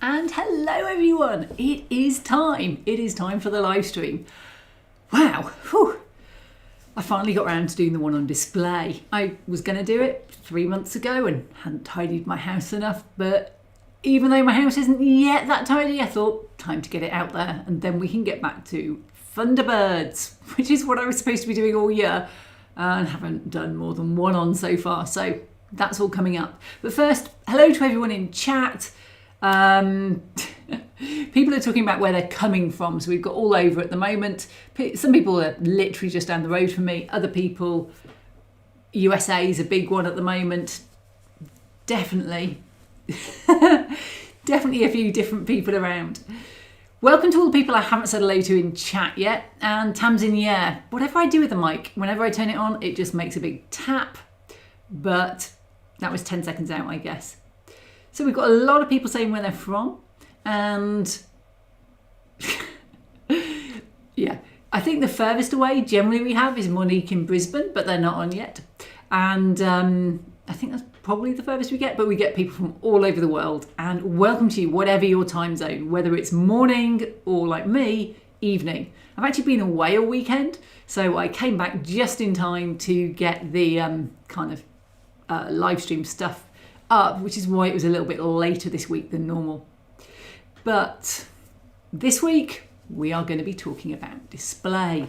And hello everyone, it is time. It is time for the live stream. Wow, whew. I finally got around to doing the one on display. I was going to do it 3 months ago and hadn't tidied my house enough, but even though my house isn't yet that tidy, I thought time to get it out there and then we can get back to Thunderbirds, which is what I was supposed to be doing all year and haven't done more than one on so far. So that's all coming up. But first, hello to everyone in chat. People are talking about where they're coming from, so we've got all over at the moment. Some people are literally just down the road from me, other people, USA is a big one at the moment. Definitely definitely a few different people around. Welcome to all the people I haven't said hello to in chat yet. And Tamsin, yeah, whatever I do with the mic, whenever I turn it on, it just makes a big tap, but that was 10 seconds out, I guess. So we've got a lot of people saying where they're from, and yeah, I think the furthest away generally we have is Monique in Brisbane, but they're not on yet. And I think that's probably the furthest we get, but we get people from all over the world. And welcome to you, whatever your time zone, whether it's morning or like me, evening. I've actually been away all weekend, so I came back just in time to get the kind of live stream stuff up, which is why it was a little bit later this week than normal. But this week we are going to be talking about display,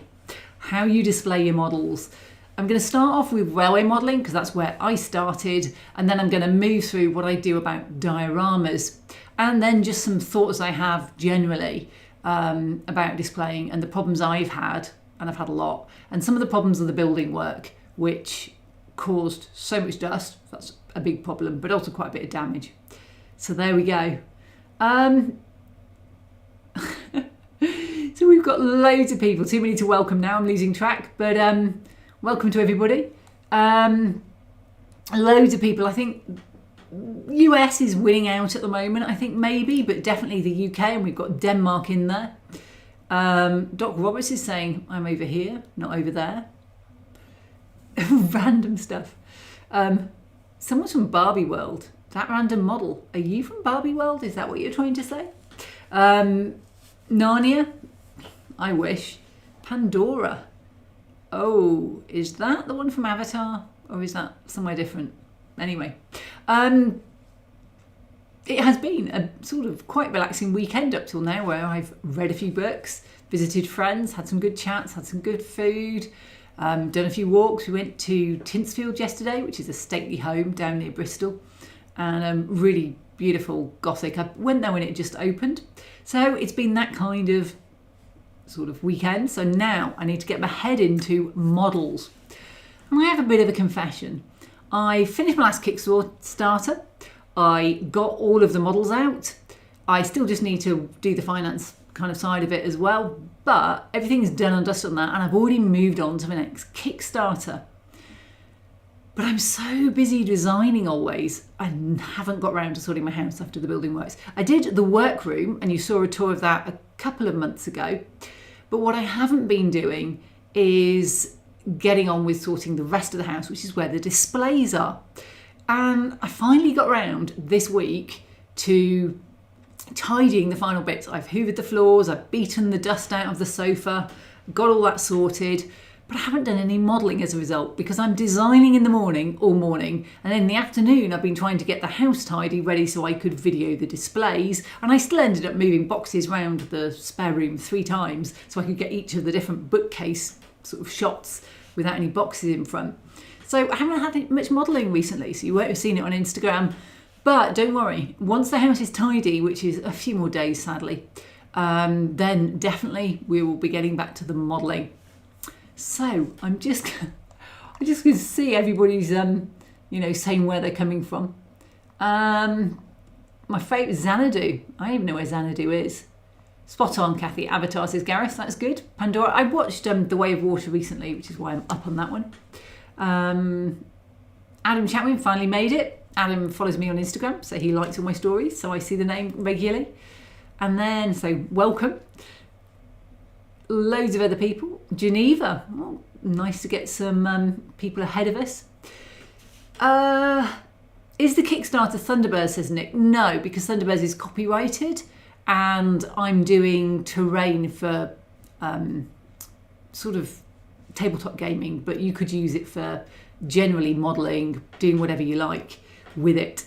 how you display your models. I'm going to start off with railway modelling because that's where I started, and then I'm going to move through what I do about dioramas, and then just some thoughts I have generally about displaying and the problems I've had, and I've had a lot, and some of the problems of the building work which caused so much dust. That's a big problem, but also quite a bit of damage. So there we go. So we've got loads of people, too many to welcome now, I'm losing track, but welcome to everybody. Loads of people. I think US is winning out at the moment, I think maybe, but definitely the UK, and we've got Denmark in there. Doc Roberts is saying I'm over here, not over there. Random stuff. Someone's from Barbie World. That random model. Are you from Barbie World? Is that what you're trying to say? Narnia? I wish. Pandora. Oh, is that the one from Avatar? Or is that somewhere different? Anyway. It has been a sort of quite relaxing weekend up till now, where I've read a few books, visited friends, had some good chats, had some good food. Done a few walks. We went to Tinsfield yesterday, which is a stately home down near Bristol, and really beautiful Gothic. I went there when it just opened, so it's been that kind of sort of weekend. So now I need to get my head into models, and I have a bit of a confession. I finished my last Kickstarter. I got all of the models out. I still just need to do the finance kind of side of it as well, but everything's done and dusted on that, and I've already moved on to the next Kickstarter. But I'm so busy designing always, I haven't got around to sorting my house after the building works. I did the workroom, and you saw a tour of that a couple of months ago, but what I haven't been doing is getting on with sorting the rest of the house, which is where the displays are. And I finally got around this week to tidying the final bits. I've hoovered the floors, I've beaten the dust out of the sofa, got all that sorted, but I haven't done any modelling as a result because I'm designing in the morning, all morning, and then in the afternoon I've been trying to get the house tidy ready so I could video the displays, and I still ended up moving boxes around the spare room 3 times so I could get each of the different bookcase sort of shots without any boxes in front. So I haven't had much modelling recently, so you won't have seen it on Instagram. But don't worry, once the house is tidy, which is a few more days sadly, then definitely we will be getting back to the modelling. So I'm just going to see everybody's, saying where they're coming from. My favourite, Xanadu. I don't even know where Xanadu is. Spot on, Kathy. Avatar, says Gareth. That's good. Pandora. I watched The Way of Water recently, which is why I'm up on that one. Adam Chatwin finally made it. Adam follows me on Instagram, so he likes all my stories, so I see the name regularly. And then, so welcome. Loads of other people. Geneva. Oh, nice to get some people ahead of us. Is the Kickstarter Thunderbirds, says Nick? No, because Thunderbirds is copyrighted and I'm doing terrain for sort of tabletop gaming, but you could use it for generally modelling, doing whatever you like with it.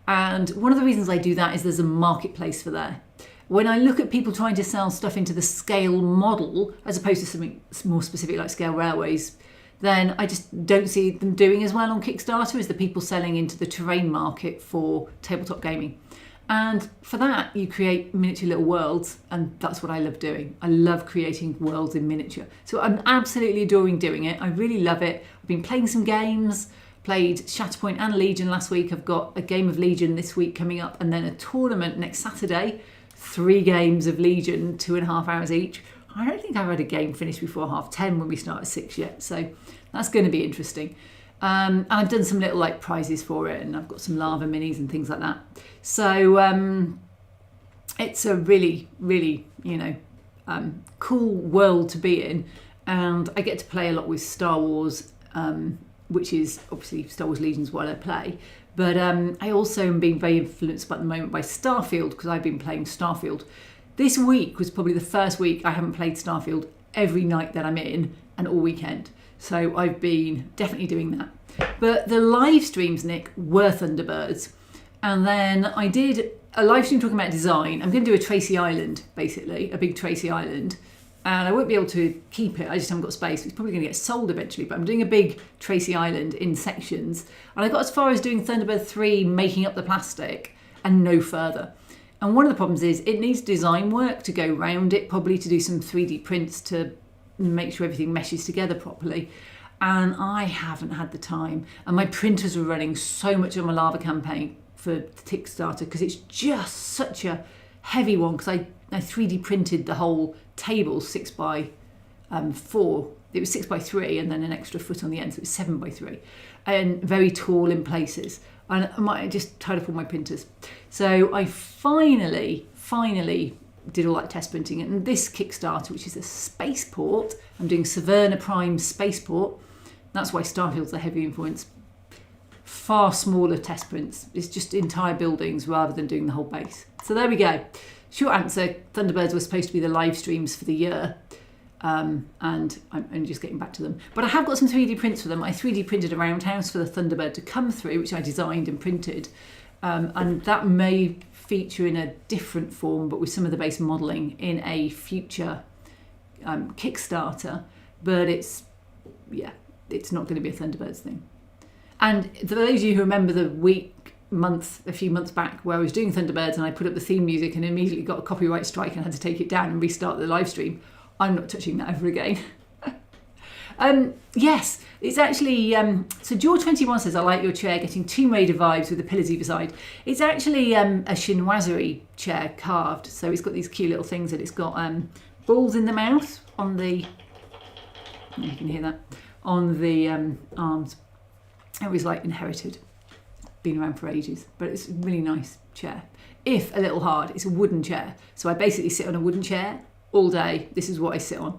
And one of the reasons I do that is there's a marketplace for that. When I look at people trying to sell stuff into the scale model, as opposed to something more specific like Scale Railways, then I just don't see them doing as well on Kickstarter as the people selling into the terrain market for tabletop gaming. And for that, you create miniature little worlds, and that's what I love doing. I love creating worlds in miniature. So I'm absolutely adoring doing it. I really love it. I've been playing some games, played Shatterpoint and Legion last week. I've got a game of Legion this week coming up, and then a tournament next Saturday. 3 games of Legion, 2.5 hours each. I don't think I've had a game finished before 10:30 when we start at 6 yet, so that's going to be interesting. And I've done some little like prizes for it, and I've got some lava minis and things like that. So it's a really, really, cool world to be in, and I get to play a lot with Star Wars, which is obviously Star Wars Legion's what I play. But I also am being very influenced at the moment by Starfield, because I've been playing Starfield. This week was probably the first week I haven't played Starfield every night that I'm in and all weekend. So I've been definitely doing that. But the live streams, Nick, were Thunderbirds. And then I did a live stream talking about design. I'm going to do a Tracy Island, basically, a big Tracy Island. And I won't be able to keep it. I just haven't got space. It's probably going to get sold eventually. But I'm doing a big Tracy Island in sections. And I got as far as doing Thunderbird 3, making up the plastic, and no further. And one of the problems is it needs design work to go round it, probably to do some 3D prints to make sure everything meshes together properly. And I haven't had the time. And my printers were running so much on my lava campaign for the Kickstarter, because it's just such a heavy one, because I 3D printed the whole table 6x4. It was 6x3 and then an extra foot on the end, so it was 7x3, and very tall in places. And I just tied up all my printers. So I finally did all that test printing. And this Kickstarter, which is a spaceport, I'm doing Severna Prime Spaceport. That's why Starfield's a heavy influence. Far smaller test prints. It's just entire buildings rather than doing the whole base. So there we go. Short answer, Thunderbirds were supposed to be the live streams for the year. And I'm only just getting back to them. But I have got some 3D prints for them. I 3D printed a roundhouse for the Thunderbird to come through, which I designed and printed. And that may feature in a different form, but with some of the base modelling in a future Kickstarter. But it's not going to be a Thunderbirds thing. And for those of you who remember the a few months back, where I was doing Thunderbirds and I put up the theme music and immediately got a copyright strike and had to take it down and restart the live stream, I'm not touching that ever again. Yes, it's actually, so George21 says, I like your chair, getting Tomb Raider vibes with the pillars either side. It's actually a chinoiserie chair carved, so it's got these cute little things, and it's got balls in the mouth on the, you can hear that, on the arms. It was like inherited, been around for ages, but it's a really nice chair. If a little hard, it's a wooden chair. So I basically sit on a wooden chair all day. This is what I sit on.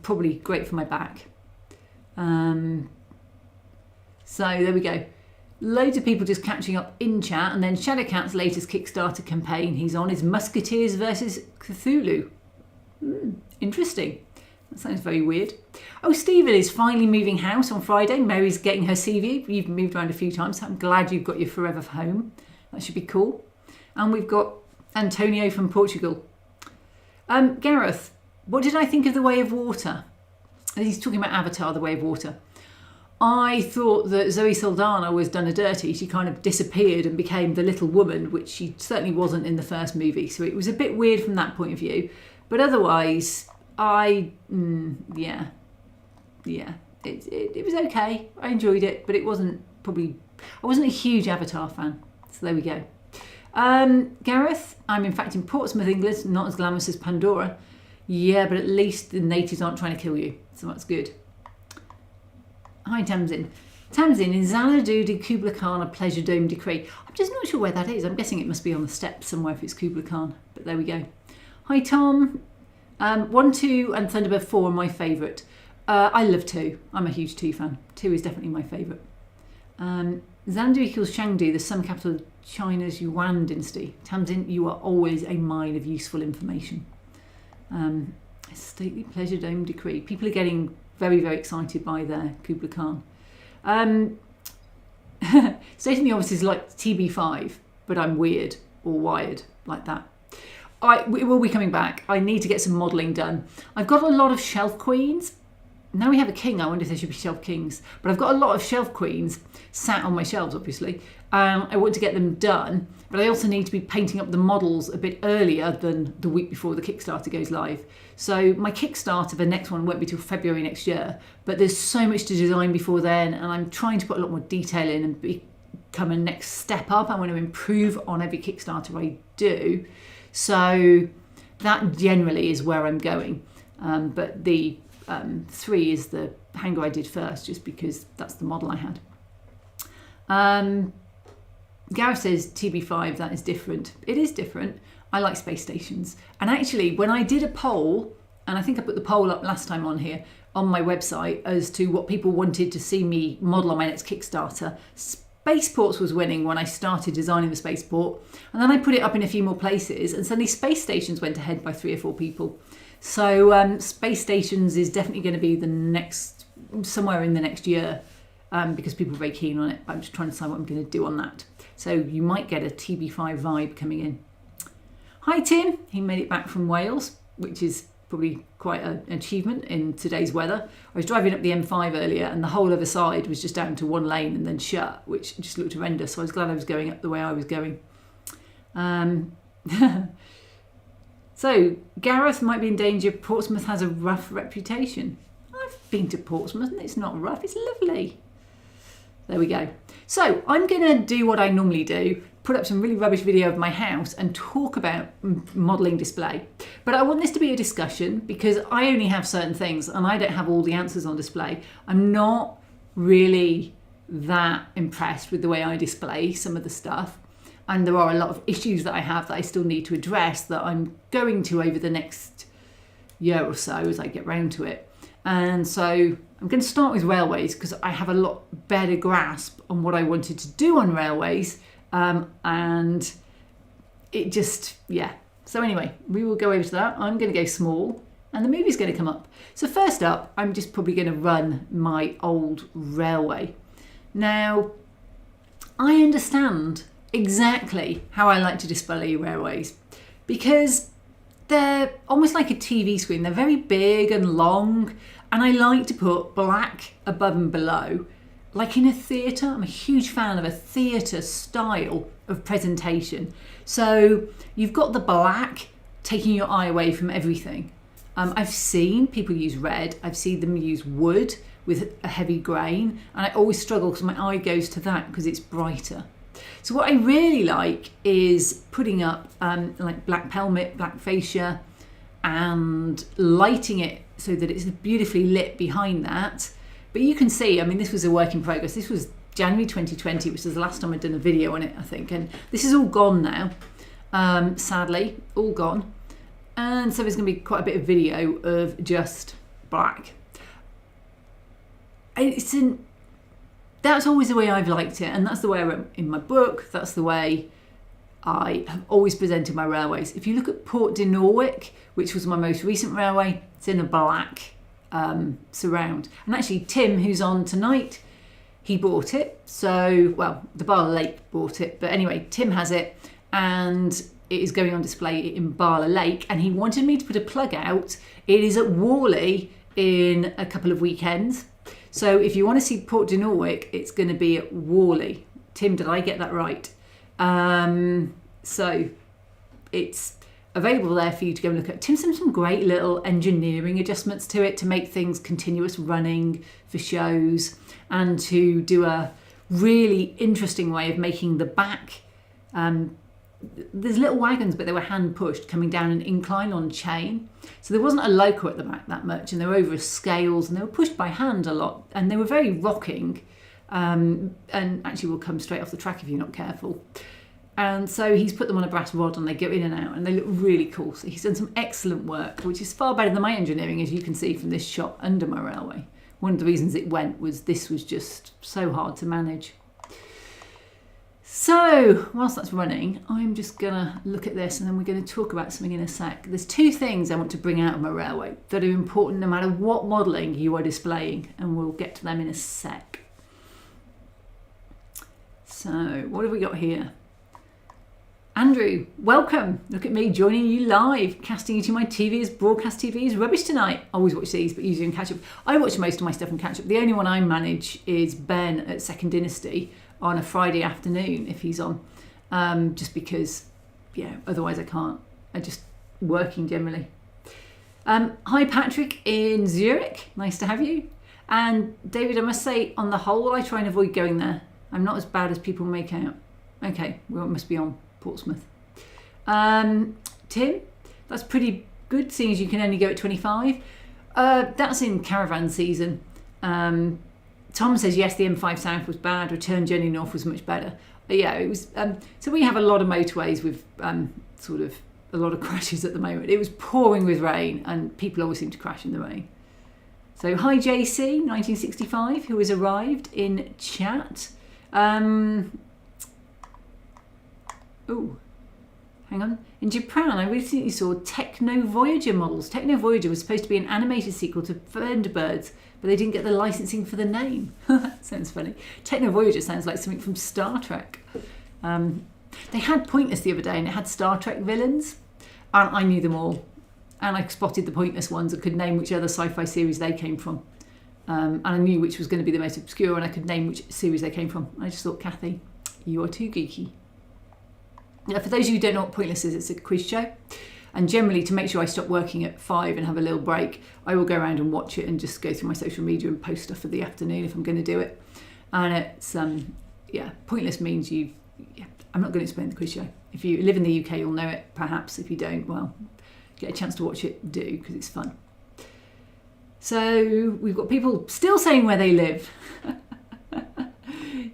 Probably great for my back. So there we go. Loads of people just catching up in chat. And then Shadowcat's latest Kickstarter campaign he's on is Musketeers versus Cthulhu. Interesting. That sounds very weird. Oh, Stephen is finally moving house on Friday. Mary's getting her CV. You've moved around a few times, so I'm glad you've got your forever home. That should be cool. And we've got Antonio from Portugal. Gareth, what did I think of The Way of Water? He's talking about Avatar, The Way of Water. I thought that Zoe Saldana was done a dirty. She kind of disappeared and became the little woman, which she certainly wasn't in the first movie. So it was a bit weird from that point of view. But otherwise, it was okay. I enjoyed it, but I wasn't a huge Avatar fan. So there we go. Gareth, I'm in fact in Portsmouth, England, not as glamorous as Pandora. Yeah, but at least the natives aren't trying to kill you, so that's good. Hi, Tamzin. Tamzin, in Xanadu did Kubla Khan a pleasure dome decree? I'm just not sure where that is. I'm guessing it must be on the steps somewhere if it's Kubla Khan, but there we go. Hi, Tom. 1, 2 and Thunderbird 4 are my favourite. I love 2. I'm a huge 2 fan. 2 is definitely my favourite. Zandu equals Shangdu, the sum capital of China's Yuan dynasty. Tamsin, you are always a mine of useful information. A stately pleasure dome decree. People are getting very, very excited by their Kubla Khan. Stating the obvious is like TB5, but I'm weird or wired like that. We will be coming back. I need to get some modelling done. I've got a lot of shelf queens. Now we have a king, I wonder if there should be shelf kings. But I've got a lot of shelf queens sat on my shelves, obviously. I want to get them done, but I also need to be painting up the models a bit earlier than the week before the Kickstarter goes live. So my Kickstarter, the next one, won't be till February next year, but there's so much to design before then, and I'm trying to put a lot more detail in and become a next step up. I want to improve on every Kickstarter I do. So that generally is where I'm going. But the 3 is the hanger I did first, just because that's the model I had. Gareth says TB5, that is different. It is different. I like space stations. And actually, when I did a poll, and I think I put the poll up last time on here, on my website, as to what people wanted to see me model on my next Kickstarter, Spaceports was winning when I started designing the spaceport. And then I put it up in a few more places, and suddenly space stations went ahead by 3 or 4 people. So space stations is definitely going to be the next, somewhere in the next year, because people are very keen on it. I'm just trying to decide what I'm going to do on that. So you might get a TB5 vibe coming in. Hi Tim, he made it back from Wales, which is probably quite an achievement in today's weather. I was driving up the M5 earlier and the whole other side was just down to 1 lane and then shut, which just looked horrendous. So I was glad I was going up the way I was going. So Gareth might be in danger. Portsmouth has a rough reputation. I've been to Portsmouth and it's not rough, it's lovely. There we go. So I'm going to do what I normally do, put up some really rubbish video of my house and talk about modelling display. But I want this to be a discussion because I only have certain things and I don't have all the answers on display. I'm not really that impressed with the way I display some of the stuff. And there are a lot of issues that I have that I still need to address that I'm going to over the next year or so as I get round to it. And so I'm going to start with railways because I have a lot better grasp on what I wanted to do on railways. And it just, yeah. So anyway, we will go over to that. I'm going to go small and the movie's going to come up. So first up, I'm just probably going to run my old railway. Now, I understand exactly how I like to display railways because they're almost like a TV screen. They're very big and long, and I like to put black above and below, like in a theatre. I'm a huge fan of a theatre style of presentation. So you've got the black taking your eye away from everything. I've seen people use red. I've seen them use wood with a heavy grain, and I always struggle because my eye goes to that because it's brighter. So what I really like is putting up like black pelmet, black fascia, and lighting it so that it's beautifully lit behind that. But you can see, I mean, this was a work in progress. This was January 2020, which is the last time I'd done a video on it, I think. And this is all gone now, sadly, all gone. And so there's going to be quite a bit of video of just black. That's always the way I've liked it, and that's the way I wrote in my book. That's the way I have always presented my railways. If you look at Port de Norwich, which was my most recent railway, it's in a black surround. And actually, Tim, who's on tonight, he bought it. So, well, the Barla Lake bought it. But anyway, Tim has it, and it is going on display in Barla Lake. And he wanted me to put a plug out. It is at Worley in a couple of weekends. So if you want to see Port de Norwich, it's going to be at Worley. Tim, did I get that right? So it's available there for you to go and look at. Tim's done some great little engineering adjustments to it to make things continuous running for shows and to do a really interesting way of making the back. There's little wagons, but they were hand pushed coming down an incline on chain. So there wasn't a loco at the back that much, and they were over scales and they were pushed by hand a lot, and they were very rocking, and actually will come straight off the track if you're not careful. And so he's put them on a brass rod and they go in and out and they look really cool. So he's done some excellent work, which is far better than my engineering, as you can see from this shot under my railway. One of the reasons it went was this was just so hard to manage. So whilst that's running, I'm just gonna look at this and then we're gonna talk about something in a sec. There's two things I want to bring out of my railway that are important no matter what modelling you are displaying, and we'll get to them in a sec. So what have we got here? Andrew, welcome. Look at me joining you live, casting you to my TV as broadcast TV is rubbish tonight. I always watch these, but usually in catch up. I watch most of my stuff in catch up. The only one I manage is Ben at Second Dynasty on a Friday afternoon if he's on, just because, yeah, otherwise I can't. I'm just working generally. Hi Patrick in Zurich, nice to have you. And David, I must say, on the whole, I try and avoid going there. I'm not as bad as people make out. Okay, well, it must be on Portsmouth. Tim, that's pretty good, seeing as you can only go at 25. That's in caravan season. Tom says, yes, the M5 South was bad. Return journey north was much better. But yeah, it was. So we have a lot of motorways with sort of a lot of crashes at the moment. It was pouring with rain and people always seem to crash in the rain. So hi JC, 1965, who has arrived in chat. Oh, hang on. In Japan, I recently saw Techno Voyager models. Techno Voyager was supposed to be an animated sequel to Thunderbirds, but they didn't get the licensing for the name. Sounds funny. Techno Voyager sounds like something from Star Trek. They had Pointless the other day, and it had Star Trek villains, and I knew them all. And I spotted the Pointless ones and could name which other sci-fi series they came from. And I knew which was going to be the most obscure, and I could name which series they came from. I just thought, Kathy, you are too geeky. Now, for those of you who don't know what Pointless is, it's a quiz show. And generally, to make sure I stop working at 5 and have a little break, I will go around and watch it and just go through my social media and post stuff for the afternoon if I'm going to do it. And it's, yeah, Pointless means I'm not going to explain the quiz show. If you live in the UK, you'll know it, perhaps. If you don't, well, get a chance to watch it, do, because it's fun. So we've got people still saying where they live.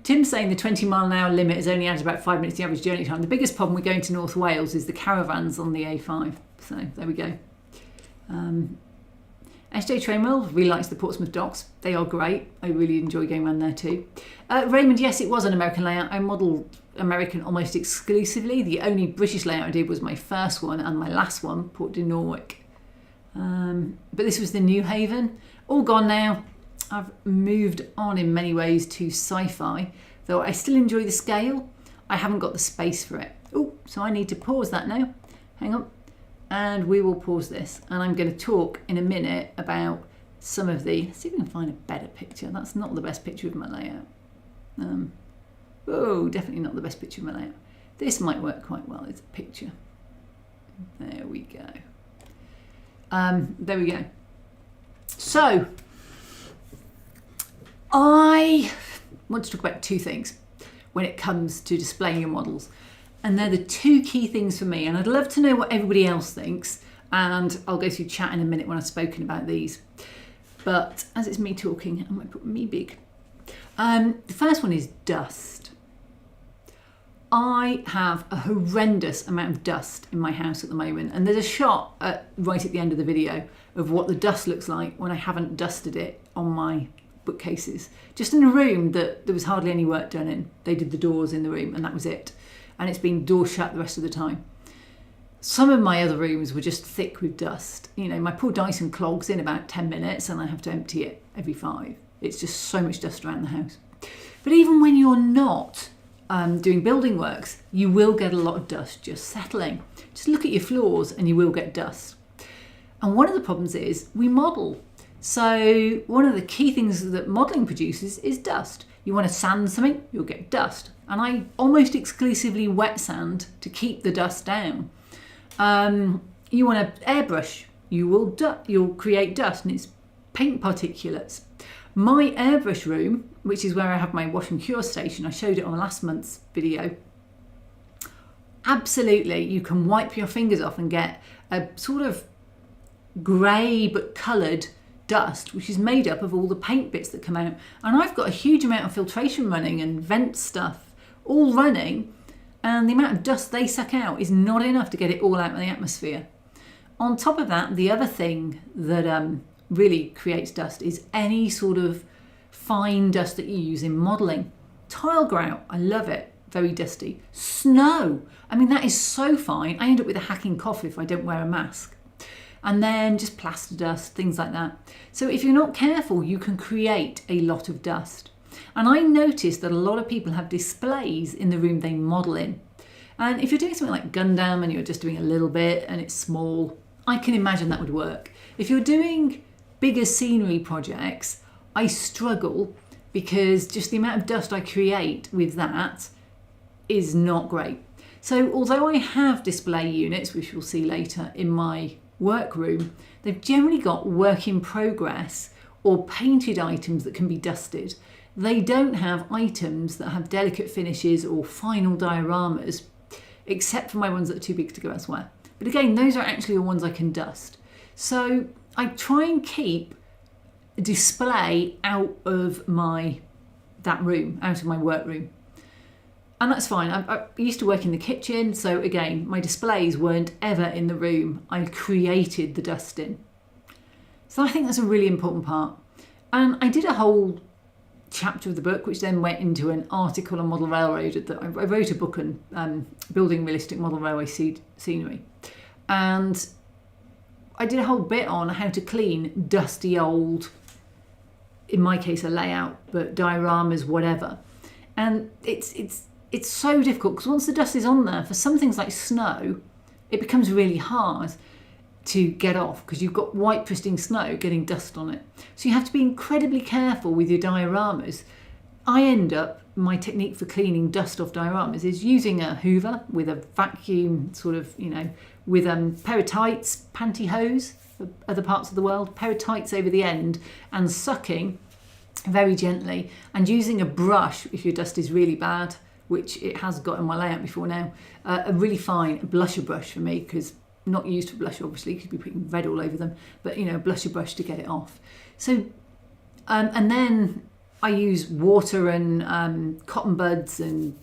Tim's saying the 20-mile-an-hour limit has only added about 5 minutes to the average journey time. The biggest problem with going to North Wales is the caravans on the A5. So there we go. SJ Trainwell really likes the Portsmouth docks. They are great. I really enjoy going around there too. Raymond, yes, it was an American layout. I modelled American almost exclusively. The only British layout I did was my first one and my last one, Port de Norwich. But this was the New Haven. All gone now. I've moved on in many ways to sci-fi, though I still enjoy the scale. I haven't got the space for it. Oh, so I need to pause that now. Hang on. And we will pause this. And I'm going to talk in a minute about some of the... Let's see if we can find a better picture. That's not the best picture of my layout. Oh, definitely not the best picture of my layout. This might work quite well. It's a picture. There we go. There we go. So... I want to talk about two things when it comes to displaying your models, and they're the two key things for me, and I'd love to know what everybody else thinks, and I'll go through chat in a minute when I've spoken about these, but as it's me talking, I might put me big. The first one is dust. I have a horrendous amount of dust in my house at the moment, and there's a shot right at the end of the video of what the dust looks like when I haven't dusted it on my bookcases, just in a room that there was hardly any work done in. They did the doors in the room and that was it, and it's been door shut the rest of the time. Some of my other rooms were just thick with dust. You know, my poor Dyson clogs in about 10 minutes and I have to empty it every 5. It's just so much dust around the house. But even when you're not doing building works, you will get a lot of dust just settling. Just look at your floors and you will get dust. And one of the problems is we model. So one of the key things that modelling produces is dust. You want to sand something, you'll get dust. And I almost exclusively wet sand to keep the dust down. You want to airbrush, you'll create dust, and it's paint particulates. My airbrush room, which is where I have my wash and cure station, I showed it on last month's video. Absolutely, you can wipe your fingers off and get a sort of grey but coloured dust, which is made up of all the paint bits that come out. And I've got a huge amount of filtration running and vent stuff all running, and the amount of dust they suck out is not enough to get it all out in the atmosphere. On top of that, the other thing that really creates dust is any sort of fine dust that you use in modelling. Tile grout, I love it, very dusty. Snow, I mean, that is so fine. I end up with a hacking cough if I don't wear a mask. And then just plaster dust, things like that. So if you're not careful, you can create a lot of dust. And I noticed that a lot of people have displays in the room they model in. And if you're doing something like Gundam and you're just doing a little bit and it's small, I can imagine that would work. If you're doing bigger scenery projects, I struggle because just the amount of dust I create with that is not great. So although I have display units, which we'll see later, in my workroom, they've generally got work in progress or painted items that can be dusted. They don't have items that have delicate finishes or final dioramas, except for my ones that are too big to go elsewhere. But again, those are actually the ones I can dust. So I try and keep display out of that room, out of my workroom. And that's fine. I used to work in the kitchen, so again, my displays weren't ever in the room. I created the dusting. So I think that's a really important part. And I did a whole chapter of the book, which then went into an article on model railroad. I wrote a book on building realistic model railway scenery. And I did a whole bit on how to clean dusty old, in my case, a layout, but dioramas, whatever. And it's so difficult because once the dust is on there, for some things like snow, it becomes really hard to get off because you've got white pristine snow getting dust on it. So you have to be incredibly careful with your dioramas. My technique for cleaning dust off dioramas is using a hoover with a vacuum with a pair of tights, pantyhose for other parts of the world, pair of tights over the end, and sucking very gently, and using a brush if your dust is really bad, which it has got in my layout before now, a really fine blusher brush for me, because not used for blusher obviously, because you'd be putting red all over them, but a blusher brush to get it off. So, and then I use water and cotton buds and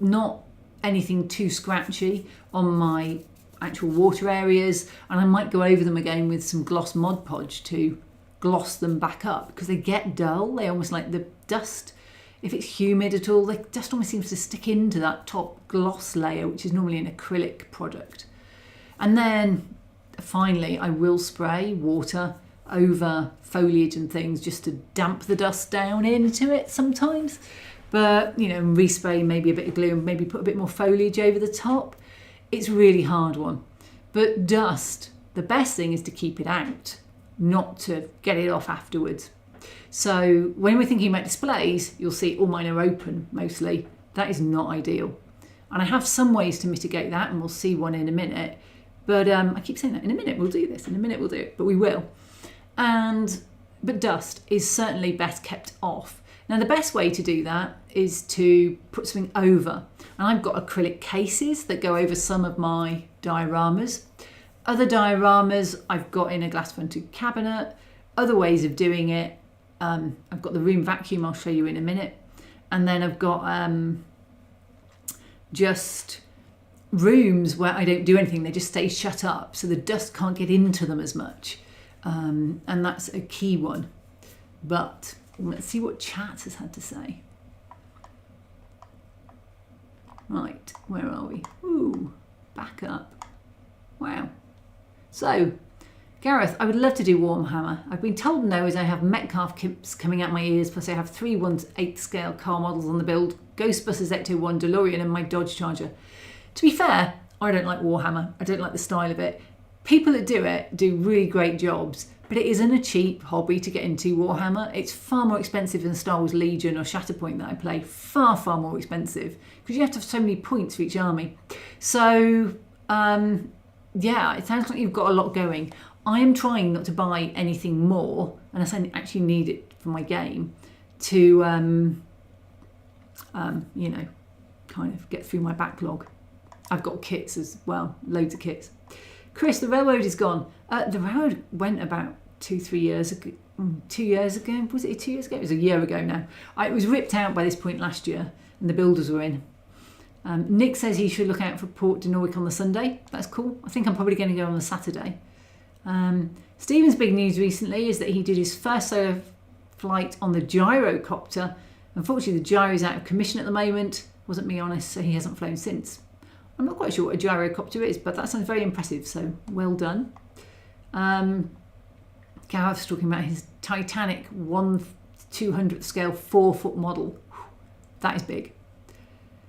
not anything too scratchy on my actual water areas, and I might go over them again with some gloss Mod Podge to gloss them back up because they get dull. They almost, like the dust, if it's humid at all, the dust almost seems to stick into that top gloss layer, which is normally an acrylic product. And then finally I will spray water over foliage and things just to damp the dust down into it sometimes, but respray maybe a bit of glue and maybe put a bit more foliage over the top. It's a really hard one. But dust, the best thing is to keep it out, not to get it off afterwards. So when we're thinking about displays, you'll see all mine are open mostly. That is not ideal. And I have some ways to mitigate that, and we'll see one in a minute. But I keep saying that, in a minute we'll do this, in a minute we'll do it, but we will. But dust is certainly best kept off. Now the best way to do that is to put something over. And I've got acrylic cases that go over some of my dioramas. Other dioramas I've got in a glass fronted cabinet. Other ways of doing it, I've got the room vacuum I'll show you in a minute. And then I've got just rooms where I don't do anything, they just stay shut up so the dust can't get into them as much. And that's a key one. But let's see what chat has had to say. Right, where are we? Ooh, back up. Wow. So, Gareth, I would love to do Warhammer. I've been told no as I have Metcalf kits coming out my ears, plus I have 3 1/8 scale car models on the build, Ghostbusters Ecto-1, DeLorean and my Dodge Charger. To be fair, I don't like Warhammer. I don't like the style of it. People that do it do really great jobs, but it isn't a cheap hobby to get into Warhammer. It's far more expensive than Star Wars Legion or Shatterpoint that I play. Far, far more expensive because you have to have so many points for each army. So, yeah, it sounds like you've got a lot going. I am trying not to buy anything more, unless I actually need it for my game, to, kind of get through my backlog. I've got kits as well, loads of kits. Chris, the railroad is gone. The railroad went about 2-3 years ago. 2 years ago? Was it 2 years ago? It was a year ago now. It was ripped out by this point last year and the builders were in. Nick says he should look out for Port de Norwich on the Sunday. That's cool. I think I'm probably going to go on the Saturday. Stephen's big news recently is that he did his first solo flight on the gyrocopter. Unfortunately, the gyro is out of commission at the moment. Wasn't me honest, so he hasn't flown since. I'm not quite sure what a gyrocopter is, but that sounds very impressive, so well done. Gareth's talking about his Titanic 1/200th scale 4-foot model. That is big.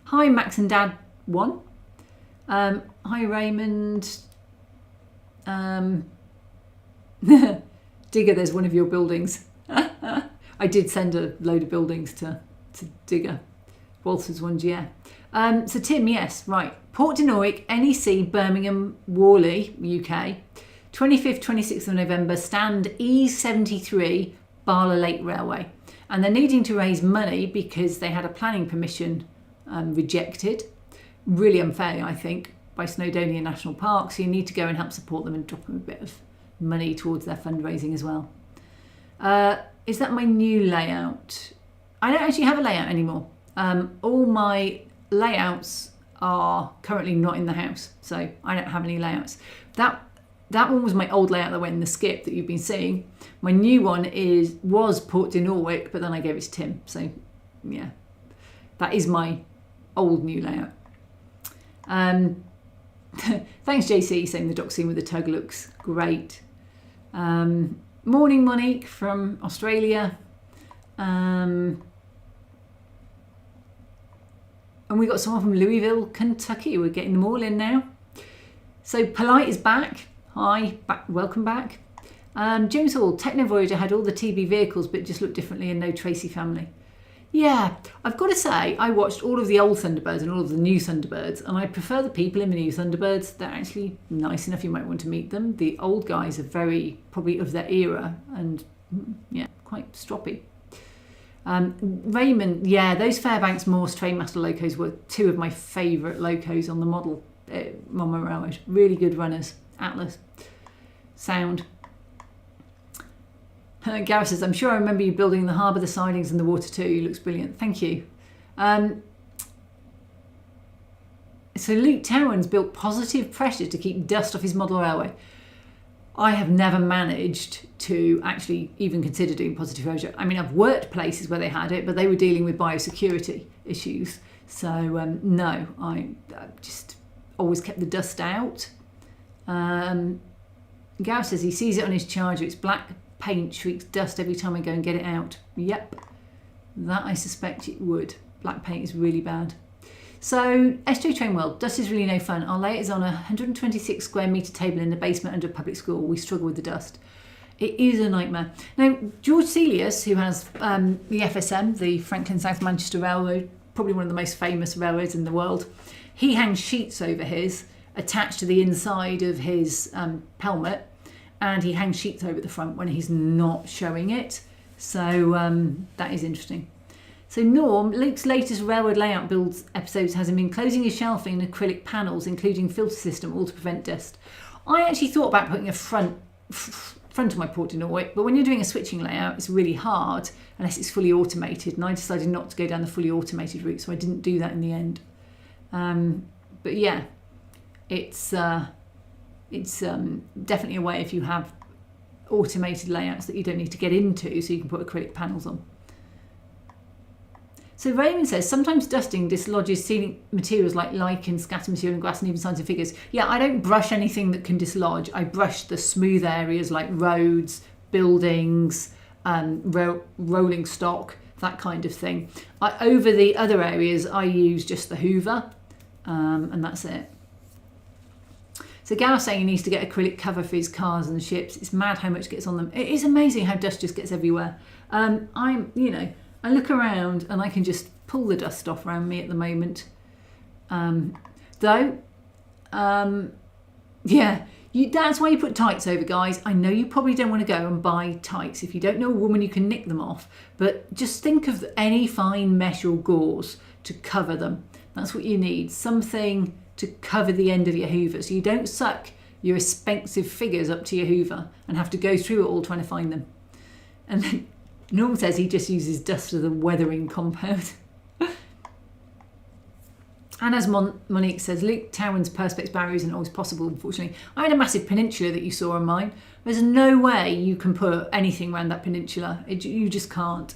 Hi, Max and Dad 1. Hi, Raymond. Digger, there's one of your buildings. I did send a load of buildings to Digger. Walter's ones, yeah. So Tim, yes, right. Port Denoic, NEC, Birmingham, Worley, UK. 25th, 26th of November, stand E73, Barla Lake Railway. And they're needing to raise money because they had a planning permission rejected. Really unfair, I think, by Snowdonia National Park. So you need to go and help support them and drop them a bit of money towards their fundraising as well. Is that my new layout? I don't actually have a layout anymore. All my layouts are currently not in the house, so I don't have any layouts. That one was my old layout that went in the skip that you've been seeing. My new one was Port de Norwich, but then I gave it to Tim. So yeah, that is my old new layout. Thanks JC, saying the dock scene with the tug looks great. Morning Monique from Australia. And we got someone from Louisville, Kentucky. We're getting them all in now. So Polite is back. Hi, welcome back. James Hall, Techno Voyager had all the TB vehicles but just looked differently and no Tracy family. Yeah, I've got to say, I watched all of the old Thunderbirds and all of the new Thunderbirds, and I prefer the people in the new Thunderbirds. They're actually nice enough, you might want to meet them. The old guys are very, probably of their era, and yeah, quite stroppy. Raymond, yeah, those Fairbanks Morse Trainmaster locos were two of my favourite locos on the model. Mama Railroad, really good runners. Atlas, sound. Gareth says, I'm sure I remember you building the harbour, the sidings and the water too. Looks brilliant. Thank you. So Luke Towan's built positive pressure to keep dust off his model railway. I have never managed to actually even consider doing positive pressure. I mean, I've worked places where they had it, but they were dealing with biosecurity issues. So no, I just always kept the dust out. Gareth says he sees it on his Charger. It's black paint, shrieks dust every time I go and get it out. Yep, that I suspect it would. Black paint is really bad. So SJ Train World, dust is really no fun. Our layout is on a 126 square metre table in the basement under a public school. We struggle with the dust. It is a nightmare. Now, George Celius, who has the FSM, the Franklin South Manchester Railroad, probably one of the most famous railroads in the world, he hangs sheets over his, attached to the inside of his pelmet, and he hangs sheets over the front when he's not showing it. So that is interesting. So Norm, Luke's latest railroad layout builds episodes has him enclosing his shelving in acrylic panels, including filter system, all to prevent dust. I actually thought about putting a front of my Port de Norwich, but when you're doing a switching layout, it's really hard unless it's fully automated, and I decided not to go down the fully automated route, so I didn't do that in the end. But yeah, it's definitely a way if you have automated layouts that you don't need to get into, so you can put acrylic panels on. So Raymond says, sometimes dusting dislodges scenic materials like lichen, scatter material and grass and even signs of figures. Yeah, I don't brush anything that can dislodge. I brush the smooth areas like roads, buildings, rolling stock, that kind of thing. Over the other areas, I use just the hoover, and that's it. So Gareth's saying he needs to get acrylic cover for his cars and ships. It's mad how much gets on them. It is amazing how dust just gets everywhere. I look around and I can just pull the dust off around me at the moment. Yeah, that's why you put tights over, guys. I know you probably don't want to go and buy tights. If you don't know a woman, you can nick them off. But just think of any fine mesh or gauze to cover them. That's what you need. Something to cover the end of your hoover so you don't suck your expensive figures up to your hoover and have to go through it all trying to find them. And then Norm says he just uses dust as a weathering compound. And as Monique says, Luke Towan's perspex barrier isn't always possible, unfortunately. I had a massive peninsula that you saw on mine. There's no way you can put anything around that peninsula. You just can't.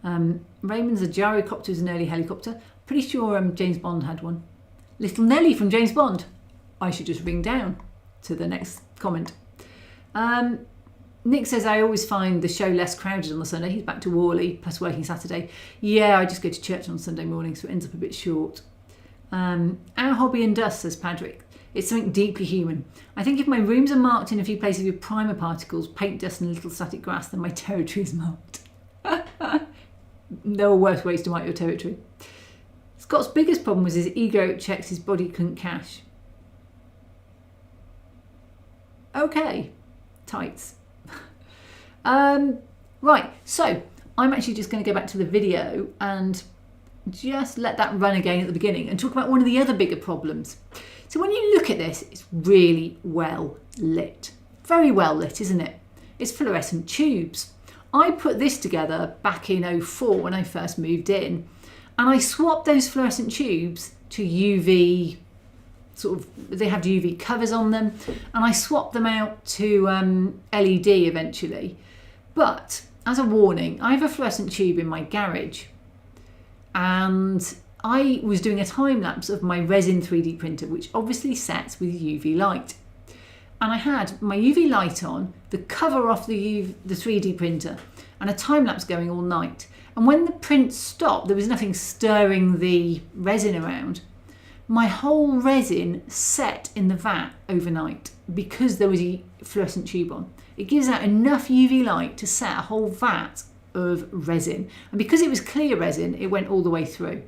Raymond's a gyrocopter is an early helicopter. Pretty sure James Bond had one. Little Nelly from James Bond. I should just ring down to the next comment. Nick says, I always find the show less crowded on the Sunday. He's back to Worley, plus working Saturday. Yeah, I just go to church on Sunday morning, so it ends up a bit short. Our hobby and dust, says Patrick. It's something deeply human. I think if my rooms are marked in a few places with primer particles, paint dust and little static grass, then my territory is marked. There are worse ways to mark your territory. Scott's biggest problem was his ego checks his body couldn't cache. Okay, tights. Right, so I'm actually just going to go back to the video and just let that run again at the beginning and talk about one of the other bigger problems. So when you look at this, it's really well lit. Very well lit, isn't it? It's fluorescent tubes. I put this together back in 2004 when I first moved in, and I swapped those fluorescent tubes to UV, they have UV covers on them, and I swapped them out to LED eventually. But as a warning, I have a fluorescent tube in my garage, and I was doing a time lapse of my resin 3D printer, which obviously sets with UV light. And I had my UV light on, the cover off the 3D printer, and a time lapse going all night. And when the print stopped, there was nothing stirring the resin around. My whole resin set in the vat overnight because there was a fluorescent tube on. It gives out enough UV light to set a whole vat of resin. And because it was clear resin, it went all the way through.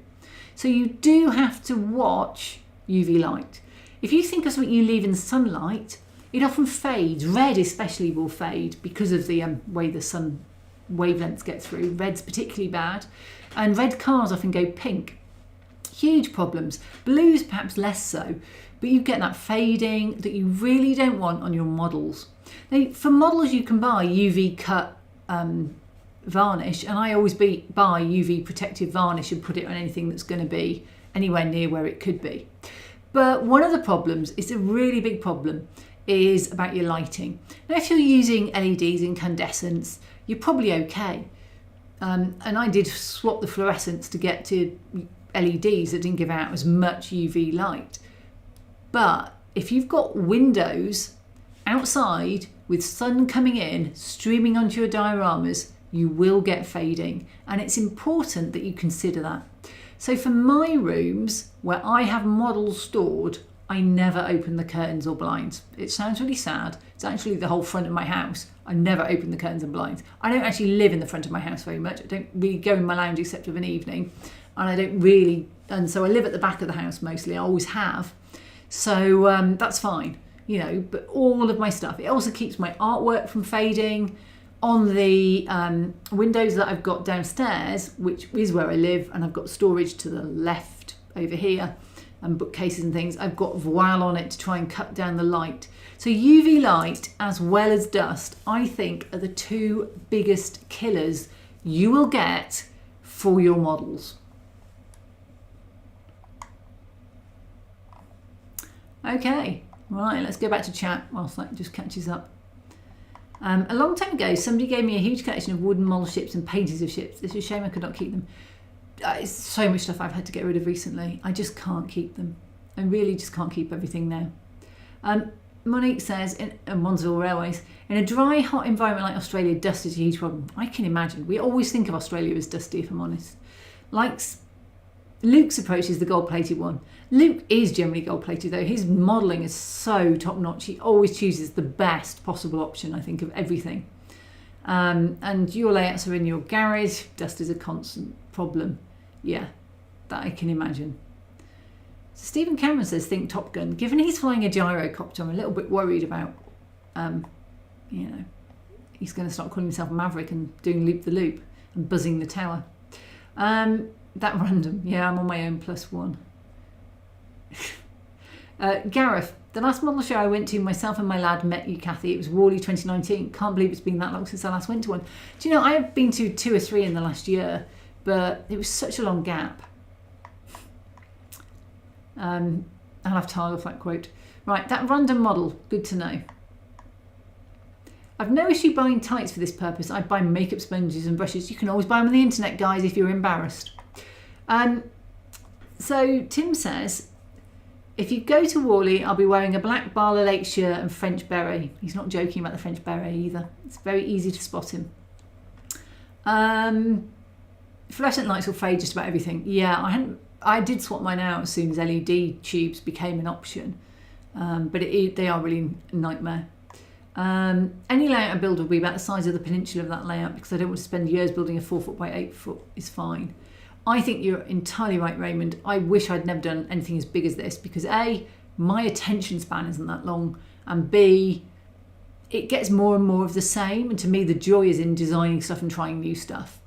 So you do have to watch UV light. If you think of something you leave in sunlight, it often fades. Red especially will fade because of the way the sun wavelengths get through. Red's particularly bad. And red cars often go pink. Huge problems. Blues perhaps less so, but you get that fading that you really don't want on your models. Now, for models you can buy UV cut varnish, and I always buy UV protective varnish and put it on anything that's going to be anywhere near where it could be. But one of the problems, it's a really big problem, is about your lighting. Now if you're using LEDs incandescents, you're probably okay. And I did swap the fluorescents to get to LEDs that didn't give out as much UV light. But if you've got windows outside with sun coming in, streaming onto your dioramas, you will get fading. And it's important that you consider that. So for my rooms, where I have models stored, I never open the curtains or blinds. It sounds really sad. It's actually the whole front of my house. I never open the curtains and blinds. I don't actually live in the front of my house very much. I don't really go in my lounge except of an evening. And so I live at the back of the house mostly. I always have. So that's fine, but all of my stuff. It also keeps my artwork from fading. On the windows that I've got downstairs, which is where I live, and I've got storage to the left over here, and bookcases and things, I've got voile on it to try and cut down the light. So UV light as well as dust, I think, are the two biggest killers you will get for your models. Okay, right, let's go back to chat whilst that just catches up. A long time ago, somebody gave me a huge collection of wooden model ships and paintings of ships. It's a shame I could not keep them. It's so much stuff I've had to get rid of recently. I just can't keep them. I really just can't keep everything now. Monique says, in Monsville Railways, in a dry, hot environment like Australia, dust is a huge problem. I can imagine. We always think of Australia as dusty, if I'm honest. Luke's approach is the gold-plated one. Luke is generally gold-plated, though. His modelling is so top-notch. He always chooses the best possible option, I think, of everything. And your layouts are in your garage. Dust is a constant problem. Yeah, that I can imagine. So Stephen Cameron says, think Top Gun. Given he's flying a gyrocopter, I'm a little bit worried about, he's going to start calling himself Maverick and doing loop-the-loop and buzzing the tower. That random. Yeah, I'm on my own +1. Gareth, the last model show I went to, myself and my lad met you, Kathy. It was Worley 2019. Can't believe it's been that long since I last went to one. Do you know, I have been to 2 or 3 in the last year, but it was such a long gap. I'll have to tile off that quote. Right, that random model, good to know. I've no issue buying tights for this purpose. I buy makeup sponges and brushes. You can always buy them on the internet, guys, if you're embarrassed. So Tim says, if you go to Worley, I'll be wearing a black Barlow Lake shirt and French beret. He's not joking about the French beret either. It's very easy to spot him. Fluorescent lights will fade just about everything. Yeah, I did swap mine out as soon as LED tubes became an option. But they are really a nightmare. Any layout I build will be about the size of the peninsula of that layout because I don't want to spend years building a 4 foot by 8 foot is fine. I think you're entirely right, Raymond. I wish I'd never done anything as big as this because A, my attention span isn't that long, and B, it gets more and more of the same, and to me the joy is in designing stuff and trying new stuff.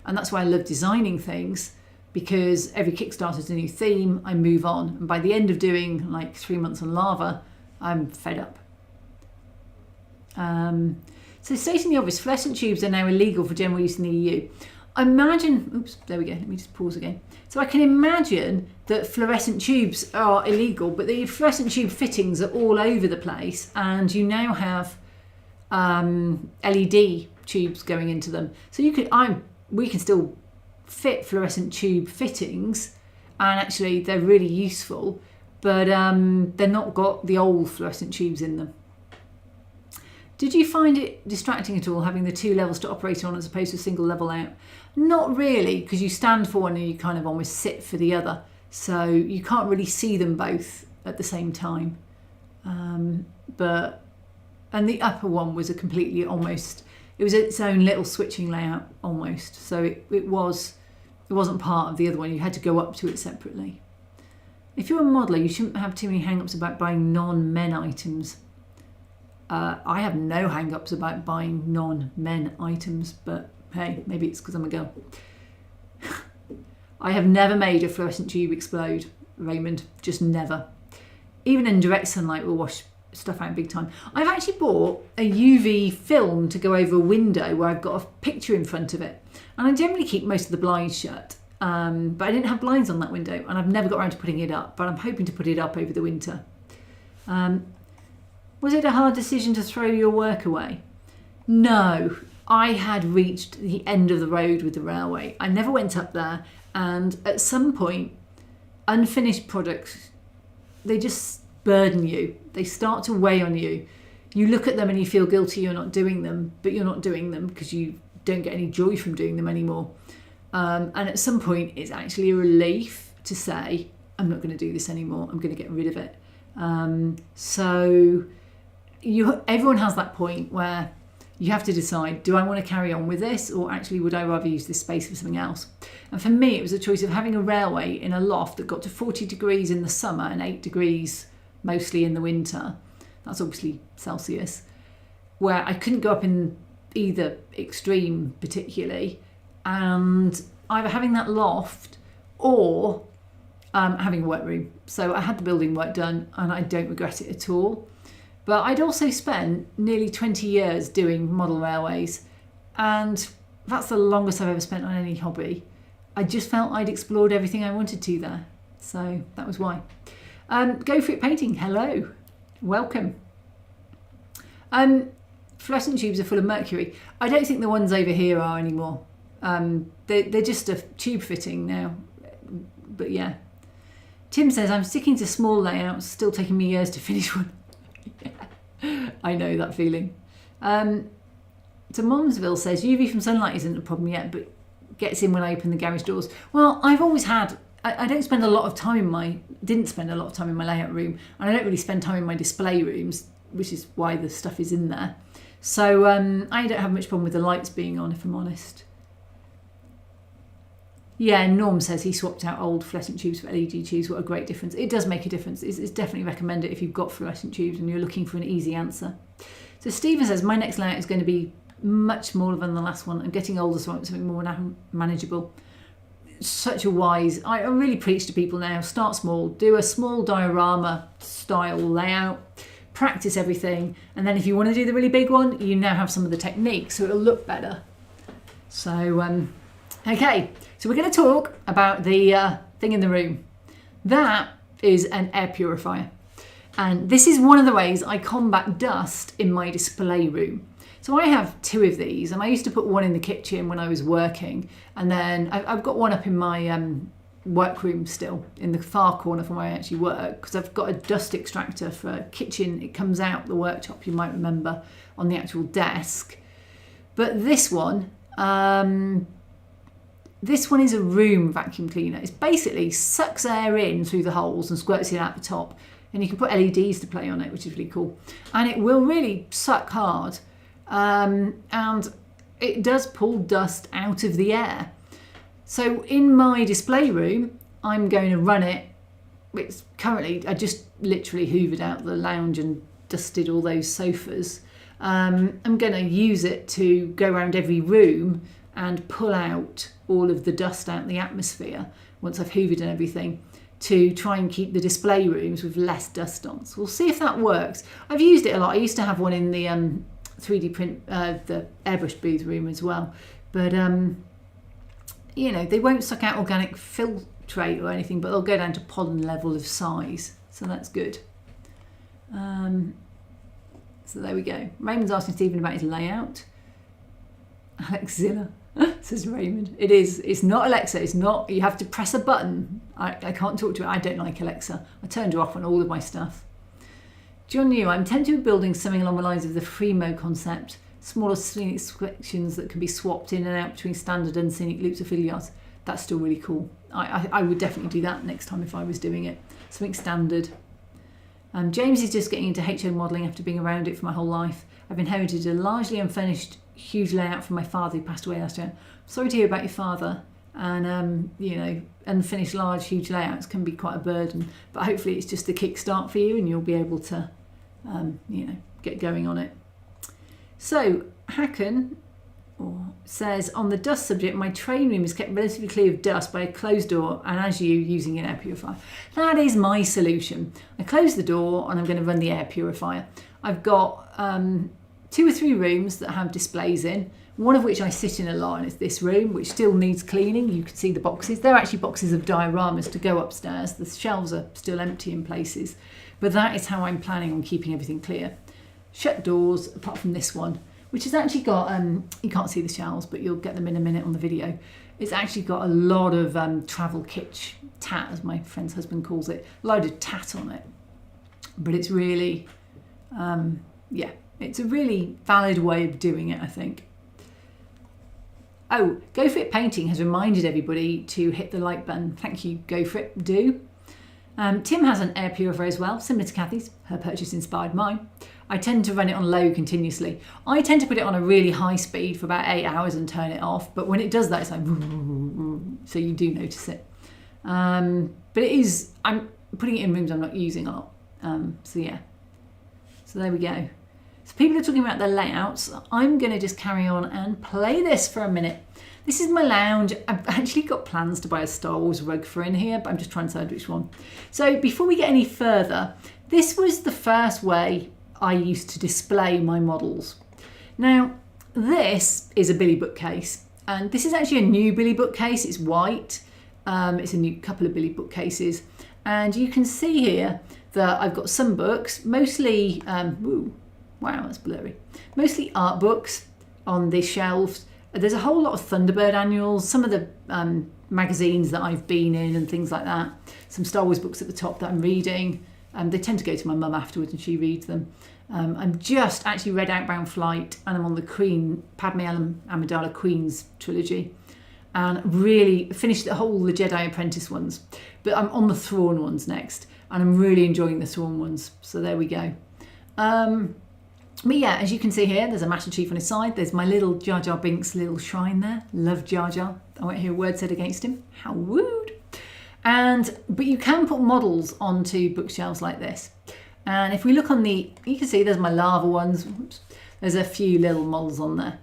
And that's why I love designing things, because every Kickstarter is a new theme, I move on, and by the end of doing like 3 months on lava, I'm fed up. So stating the obvious, fluorescent tubes are now illegal for general use in the EU. Imagine, oops, there we go, let me just pause again. So I can imagine that fluorescent tubes are illegal, but the fluorescent tube fittings are all over the place, and you now have LED tubes going into them. So we can still fit fluorescent tube fittings, and actually they're really useful, but they're not got the old fluorescent tubes in them. Did you find it distracting at all having the 2 levels to operate on as opposed to a single level out? Not really, because you stand for one and you kind of almost sit for the other. So you can't really see them both at the same time. And the upper one was it was its own little switching layout almost. So it wasn't part of the other one. You had to go up to it separately. If you're a modeller, you shouldn't have too many hang-ups about buying non-men items. I have no hang-ups about buying non-men items, but hey, maybe it's because I'm a girl. I have never made a fluorescent tube explode, Raymond, just never. Even in direct sunlight will wash stuff out big time. I've actually bought a UV film to go over a window where I've got a picture in front of it, and I generally keep most of the blinds shut, but I didn't have blinds on that window and I've never got around to putting it up, but I'm hoping to put it up over the winter. Was it a hard decision to throw your work away? No, I had reached the end of the road with the railway. I never went up there, and at some point, unfinished products, they just burden you. They start to weigh on you. You look at them and you feel guilty you're not doing them, but you're not doing them because you don't get any joy from doing them anymore. And at some point, it's actually a relief to say, I'm not going to do this anymore. I'm going to get rid of it. Everyone has that point where you have to decide, do I want to carry on with this, or actually would I rather use this space for something else? And for me, it was a choice of having a railway in a loft that got to 40 degrees in the summer and 8 degrees mostly in the winter. That's obviously Celsius, where I couldn't go up in either extreme particularly, and either having that loft or having a workroom. So I had the building work done and I don't regret it at all. But I'd also spent nearly 20 years doing model railways, and that's the longest I've ever spent on any hobby. I just felt I'd explored everything I wanted to there. So that was why. Go for it painting, hello, welcome. Fluorescent tubes are full of mercury. I don't think the ones over here are anymore. They're just a tube fitting now, but yeah. Tim says, I'm sticking to small layouts, still taking me years to finish one. Yeah, I know that feeling. So Momsville says, UV from sunlight isn't a problem yet, but gets in when I open the garage doors. Well, I've always had, I didn't spend a lot of time in my layout room, and I don't really spend time in my display rooms, which is why the stuff is in there. So I don't have much problem with the lights being on, if I'm honest. Yeah, Norm says he swapped out old fluorescent tubes for LED tubes. What a great difference. It does make a difference. It's definitely recommended if you've got fluorescent tubes and you're looking for an easy answer. So Stephen says, my next layout is going to be much smaller than the last one. I'm getting older, so I want something more manageable. Such a wise, I really preach to people now, start small, do a small diorama style layout, practice everything, and then if you want to do the really big one, you now have some of the techniques, so it'll look better. So, okay. So we're going to talk about the thing in the room. That is an air purifier. And this is one of the ways I combat dust in my display room. So I have 2 of these, and I used to put one in the kitchen when I was working. And then I've got one up in my workroom still in the far corner from where I actually work, because I've got a dust extractor for a kitchen. It comes out the worktop, you might remember, on the actual desk. But this one is a room vacuum cleaner. It basically sucks air in through the holes and squirts it out the top. And you can put LEDs to play on it, which is really cool. And it will really suck hard. And it does pull dust out of the air. So in my display room, I'm going to run it. It's currently, I just literally hoovered out the lounge and dusted all those sofas. I'm going to use it to go around every room and pull out all of the dust out of the atmosphere once I've hoovered and everything, to try and keep the display rooms with less dust on. So we'll see if that works. I've used it a lot. I used to have one in the 3D print, the airbrush booth room as well. But, you know, they won't suck out organic filtrate or anything, but they'll go down to pollen level of size. So that's good. So there we go. Raymond's asking Stephen about his layout. Alexzilla, says Raymond. It is. It's not Alexa. It's not. You have to press a button. I can't talk to it. I don't like Alexa. I turned her off on all of my stuff. John New, I'm tempted with building something along the lines of the Fremo concept. Smaller scenic sections that can be swapped in and out between standard and scenic loops of filigree. That's still really cool. I would definitely do that next time if I was doing it. Something standard. James is just getting into HO modelling after being around it for my whole life. I've inherited a largely unfinished huge layout from my father who passed away last year. Sorry to hear about your father. And, you know, unfinished large huge layouts can be quite a burden. But hopefully it's just a kickstart for you and you'll be able to, you know, get going on it. So, Hacken says, on the dust subject, my train room is kept relatively clear of dust by a closed door and as you using an air purifier. That is my solution. I close the door and I'm going to run the air purifier. I've got 2 or 3 rooms that have displays in, one of which I sit in a lot, and it's this room, which still needs cleaning. You can see the boxes. They're actually boxes of dioramas to go upstairs. The shelves are still empty in places, but that is how I'm planning on keeping everything clear. Shut doors, apart from this one, which has actually got, you can't see the shelves, but you'll get them in a minute on the video. It's actually got a lot of travel kitsch, tat, as my friend's husband calls it, a load of tat on it. But it's really, yeah, it's a really valid way of doing it, I think. Oh, Go For It Painting has reminded everybody to hit the like button. Thank you, Go For It, do. Tim has an air purifier as well, similar to Kathy's. Her purchase inspired mine. I tend to run it on low continuously. I tend to put it on a really high speed for about 8 hours and turn it off. But when it does that, it's like, so you do notice it. But it is, I'm putting it in rooms I'm not using a lot. So yeah, so there we go. So people are talking about the layouts. I'm going to just carry on and play this for a minute. This is my lounge. I've actually got plans to buy a Star Wars rug for in here, but I'm just trying to decide which one. So before we get any further, this was the first way I used to display my models. Now, this is a Billy bookcase, and this is actually a new Billy bookcase. It's white. It's a new couple of Billy bookcases, and you can see here that I've got some books, mostly, wow, that's blurry. Mostly art books on these shelves. There's a whole lot of Thunderbird annuals, some of the magazines that I've been in and things like that. Some Star Wars books at the top that I'm reading. They tend to go to my mum afterwards and she reads them. I'm just actually read Outbound Flight and I'm on the Queen, Padme Amidala Queen's trilogy. And really finished the Jedi Apprentice ones. But I'm on the Thrawn ones next. And I'm really enjoying the Thrawn ones. So there we go. But yeah, as you can see here, there's a Master Chief on his side. There's my little Jar Jar Binks little shrine there. Love Jar Jar. I won't hear a word said against him. How rude. But you can put models onto bookshelves like this. And if we look on you can see there's my lava ones. Oops. There's a few little models on there.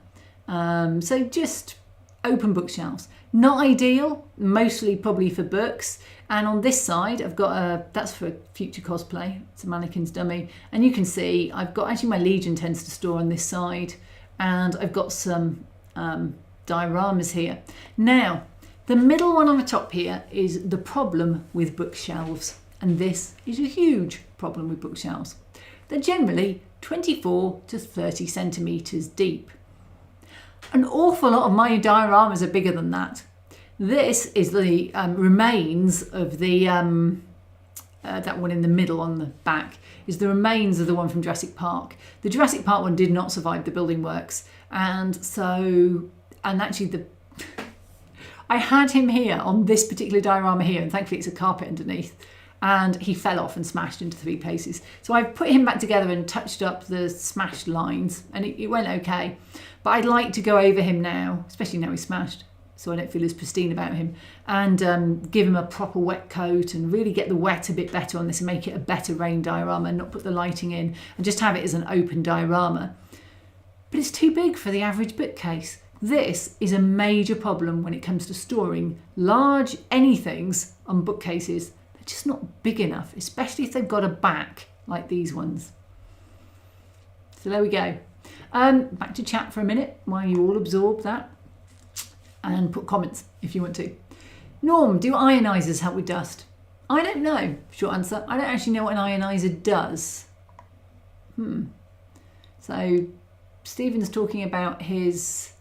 So just open bookshelves. Not ideal, mostly probably for books. And on this side, I've got that's for future cosplay. It's a mannequin's dummy. And you can see I've got, actually my Legion tends to store on this side. And I've got some dioramas here. Now, the middle one on the top here is the problem with bookshelves. And this is a huge problem with bookshelves. They're generally 24 to 30 centimetres deep. An awful lot of my dioramas are bigger than that. This is the remains of the, that one in the middle on the back, is the remains of the one from Jurassic Park. The Jurassic Park one did not survive the building works. And actually I had him here on this particular diorama here, and thankfully it's a carpet underneath, and he fell off and smashed into 3 places. So I've put him back together and touched up the smashed lines, and it went okay. But I'd like to go over him now, especially now he's smashed, so I don't feel as pristine about him, and give him a proper wet coat and really get the wet a bit better on this and make it a better rain diorama and not put the lighting in and just have it as an open diorama. But it's too big for the average bookcase. This is a major problem when it comes to storing large anythings on bookcases. They're just not big enough, especially if they've got a back like these ones. So there we go. Back to chat for a minute while you all absorb that, and put comments if you want to. Norm, do ionisers help with dust? I don't know, short answer. I don't actually know what an ioniser does. So Stephen's talking about his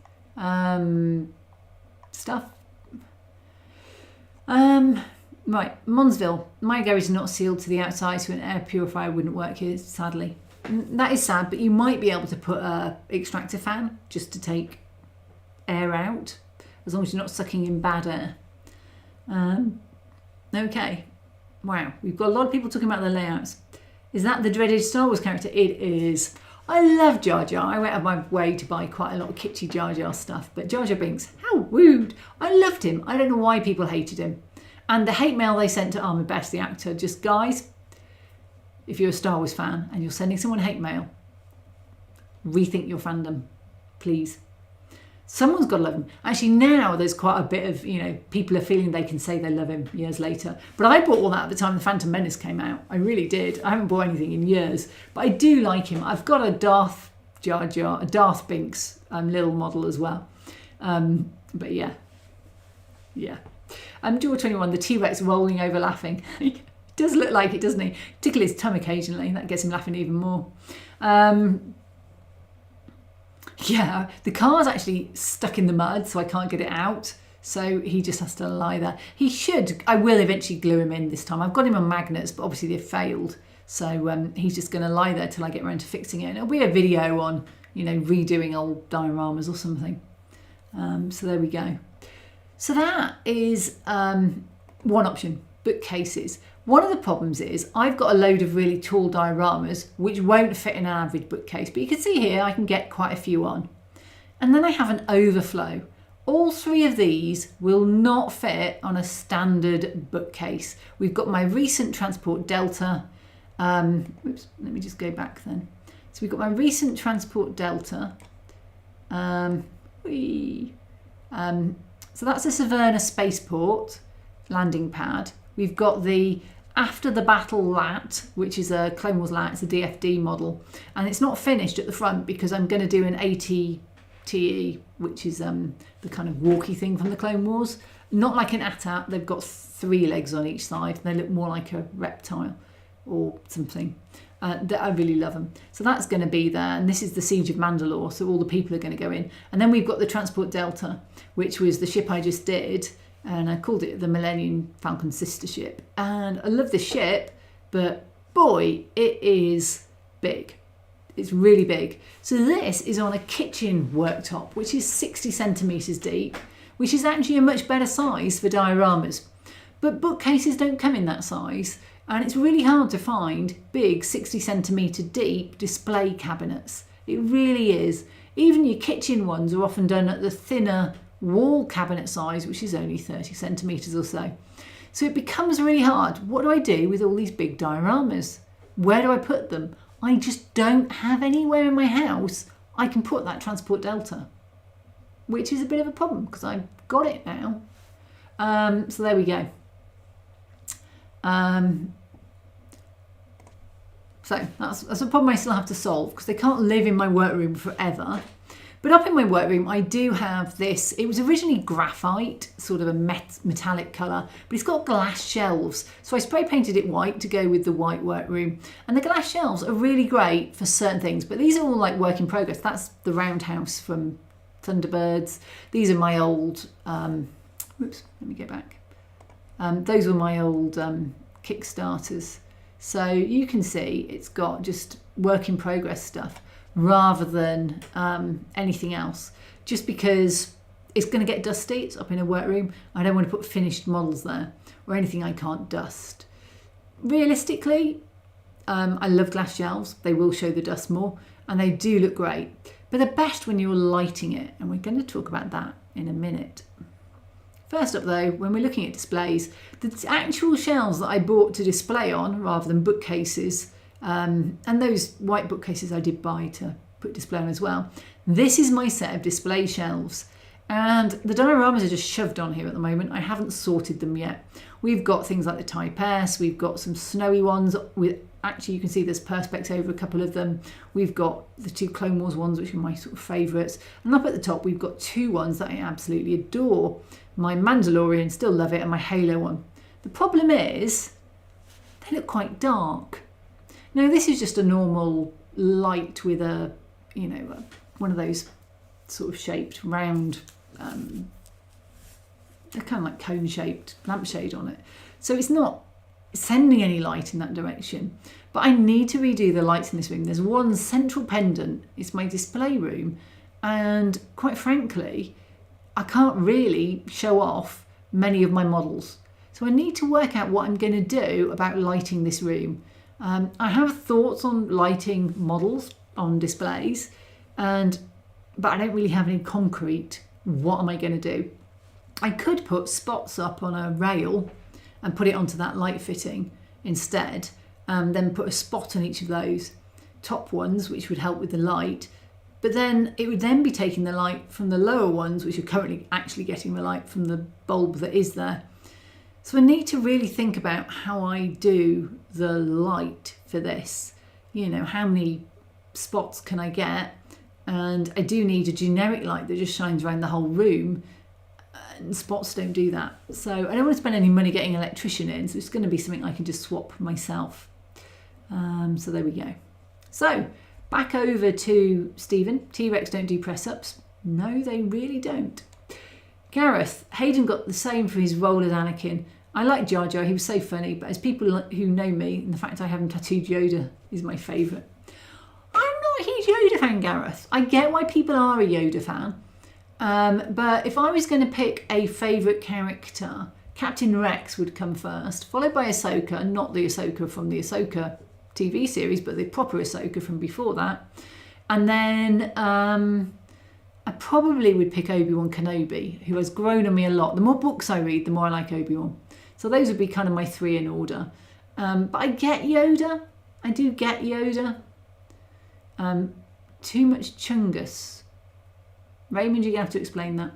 stuff. Right, Monsville. My garage is not sealed to the outside, so an air purifier wouldn't work here, sadly. That is sad, but you might be able to put a extractor fan just to take air out, as long as you're not sucking in bad air. Okay. Wow, we've got a lot of people talking about the layouts. Is that the dreaded Star Wars character? It is. I love Jar Jar. I went out of my way to buy quite a lot of kitschy Jar Jar stuff, but Jar Jar Binks, how rude. I loved him. I don't know why people hated him. And the hate mail they sent to Ahmed Best, the actor, just guys, if you're a Star Wars fan and you're sending someone hate mail, rethink your fandom, please. Someone's got to love him. Actually, now there's quite a bit of, people are feeling they can say they love him years later. But I bought all that at the time the Phantom Menace came out. I really did. I haven't bought anything in years. But I do like him. I've got a Darth Jar Jar, a Darth Binks little model as well. But yeah. Jaw 21, the T-Rex rolling over laughing. He does look like it, doesn't he? Tickle his tongue occasionally. That gets him laughing even more. Yeah, the car's actually stuck in the mud, so I can't get it out. So he just has to lie there. I will eventually glue him in this time. I've got him on magnets, but obviously they've failed. So he's just going to lie there till I get around to fixing it. And it'll be a video on, redoing old dioramas or something. So there we go. So that is one option, bookcases. One of the problems is I've got a load of really tall dioramas which won't fit in an average bookcase, but you can see here I can get quite a few on. And then I have an overflow. All 3 of these will not fit on a standard bookcase. We've got my recent Transport Delta. Oops, let me just go back then. So we've got my recent Transport Delta. So that's a Saverna spaceport landing pad. We've got the After the Battle LAT, which is a Clone Wars LAT, it's a DFD model. And it's not finished at the front because I'm going to do an ATTE, which is the kind of walkie thing from the Clone Wars. Not like an AT-AT, they've got 3 legs on each side. They look more like a reptile or something. I really love them. So that's going to be there. And this is the Siege of Mandalore, so all the people are going to go in. And then we've got the Transport Delta, which was the ship I just did. And I called it the Millennium Falcon sister ship. And I love this ship, but boy, it is big. It's really big. So this is on a kitchen worktop, which is 60 centimetres deep, which is actually a much better size for dioramas. But bookcases don't come in that size. And it's really hard to find big 60 centimetre deep display cabinets. It really is. Even your kitchen ones are often done at the thinner wall cabinet size, which is only 30 centimetres or so. So it becomes really hard. What do I do with all these big dioramas? Where do I put them? I just don't have anywhere in my house I can put that Transport Delta, which is a bit of a problem because I've got it now. So there we go. So that's a problem I still have to solve because they can't live in my workroom forever. But up in my workroom, I do have this. It was originally graphite, sort of a metallic colour, but it's got glass shelves. So I spray painted it white to go with the white workroom. And the glass shelves are really great for certain things, but these are all like work in progress. That's the roundhouse from Thunderbirds. These are my old, what Whoops, let me get back. Those were my old Kickstarters. So you can see it's got just work in progress stuff rather than anything else. Just because it's going to get dusty, it's up in a workroom. I don't want to put finished models there or anything I can't dust. Realistically, I love glass shelves. They will show the dust more and they do look great. But they're best when you're lighting it, and we're going to talk about that in a minute. First up though, when we're looking at displays, the actual shelves that I bought to display on rather than bookcases, and those white bookcases I did buy to put display on as well. This is my set of display shelves, and the dioramas are just shoved on here at the moment. I haven't sorted them yet. We've got things like the Type S, we've got some snowy ones with, actually you can see there's perspex over a couple of them. We've got the 2 Clone Wars ones, which are my sort of favourites. And up at the top, we've got 2 ones that I absolutely adore. My Mandalorian, still love it, and my Halo one. The problem is, they look quite dark. Now this is just a normal light with a, you know, one of those sort of shaped round, they're kind of like cone shaped lampshade on it. So it's not sending any light in that direction. But I need to redo the lights in this room. There's one central pendant, it's my display room, and quite frankly, I can't really show off many of my models. So I need to work out what I'm going to do about lighting this room. I have thoughts on lighting models on displays, but I don't really have any concrete. What am I going to do? I could put spots up on a rail and put it onto that light fitting instead, then put a spot on each of those top ones, which would help with the light. But then it would then be taking the light from the lower ones, which are currently actually getting the light from the bulb that is there. So I need to really think about how I do the light for this. You know, how many spots can I get? And I do need a generic light that just shines around the whole room. And spots don't do that. So I don't want to spend any money getting an electrician in. So it's going to be something I can just swap myself. So there we go. So back over to Stephen. T-Rex don't do press-ups. No, they really don't. Gareth, Hayden got the same for his role as Anakin. I like Jar Jar, he was so funny, but as people who know me, and the fact I have him tattooed Yoda is my favourite. I'm not a huge Yoda fan, Gareth. I get why people are a Yoda fan, but if I was going to pick a favourite character, Captain Rex would come first, followed by Ahsoka, not the Ahsoka from the Ahsoka TV series, but the proper Ahsoka from before that. And then I probably would pick Obi-Wan Kenobi, who has grown on me a lot. The more books I read, the more I like Obi-Wan. So those would be kind of my 3 in order. But I get Yoda. I do get Yoda. Too much Chungus. Raymond, you're going to have to explain that.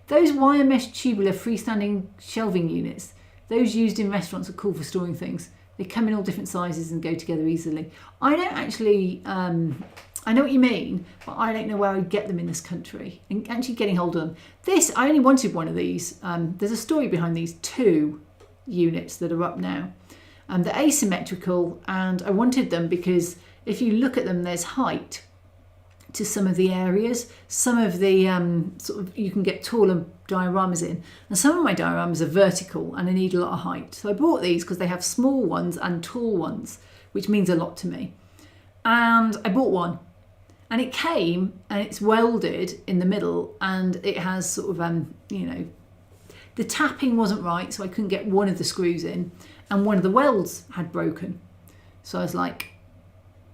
Those wire mesh tubular freestanding shelving units, those used in restaurants are cool for storing things. They come in all different sizes and go together easily. I don't actually... I know what you mean, but I don't know where I'd get them in this country. And actually getting hold of them. This, I only wanted one of these. There's a story behind these 2 units that are up now. They're asymmetrical, and I wanted them because if you look at them, there's height to some of the areas. Some of the sort of, you can get taller dioramas in. And some of my dioramas are vertical and I need a lot of height. So I bought these because they have small ones and tall ones, which means a lot to me. And I bought one. And it came and it's welded in the middle, and it has sort of, you know, the tapping wasn't right, so I couldn't get one of the screws in, and one of the welds had broken. So I was like,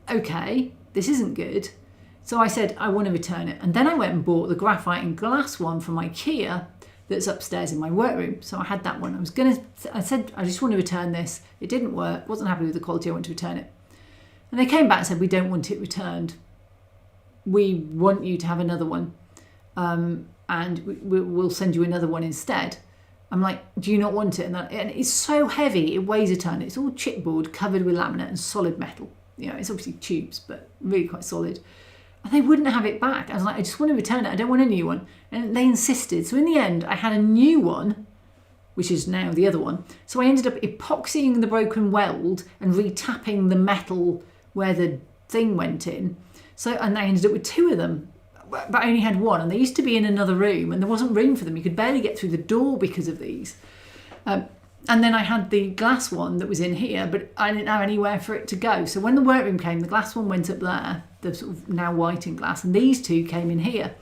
okay, this isn't good. So I said, I want to return it. And then I went and bought the graphite and glass one from IKEA that's upstairs in my workroom. So I had that one. I said, I just want to return this. It didn't work, wasn't happy with the quality, I want to return it. And they came back and said, we don't want it returned. We want you to have another one, and we'll send you another one instead. I'm like, do you not want it? And it's so heavy, it weighs a ton. It's all chipboard covered with laminate and solid metal. You know, it's obviously tubes, but really quite solid. And they wouldn't have it back. I was like, I just want to return it. I don't want a new one. And they insisted. So in the end, I had a new one, which is now the other one. So I ended up epoxying the broken weld and retapping the metal where the thing went in. So, and I ended up with 2 of them. but I only had one, and they used to be in another room, and there wasn't room for them. You could barely get through the door because of these. And then I had the glass one that was in here, but I didn't have anywhere for it to go. So when the workroom came, the glass one went up there, the sort of now white in glass, and these two came in here.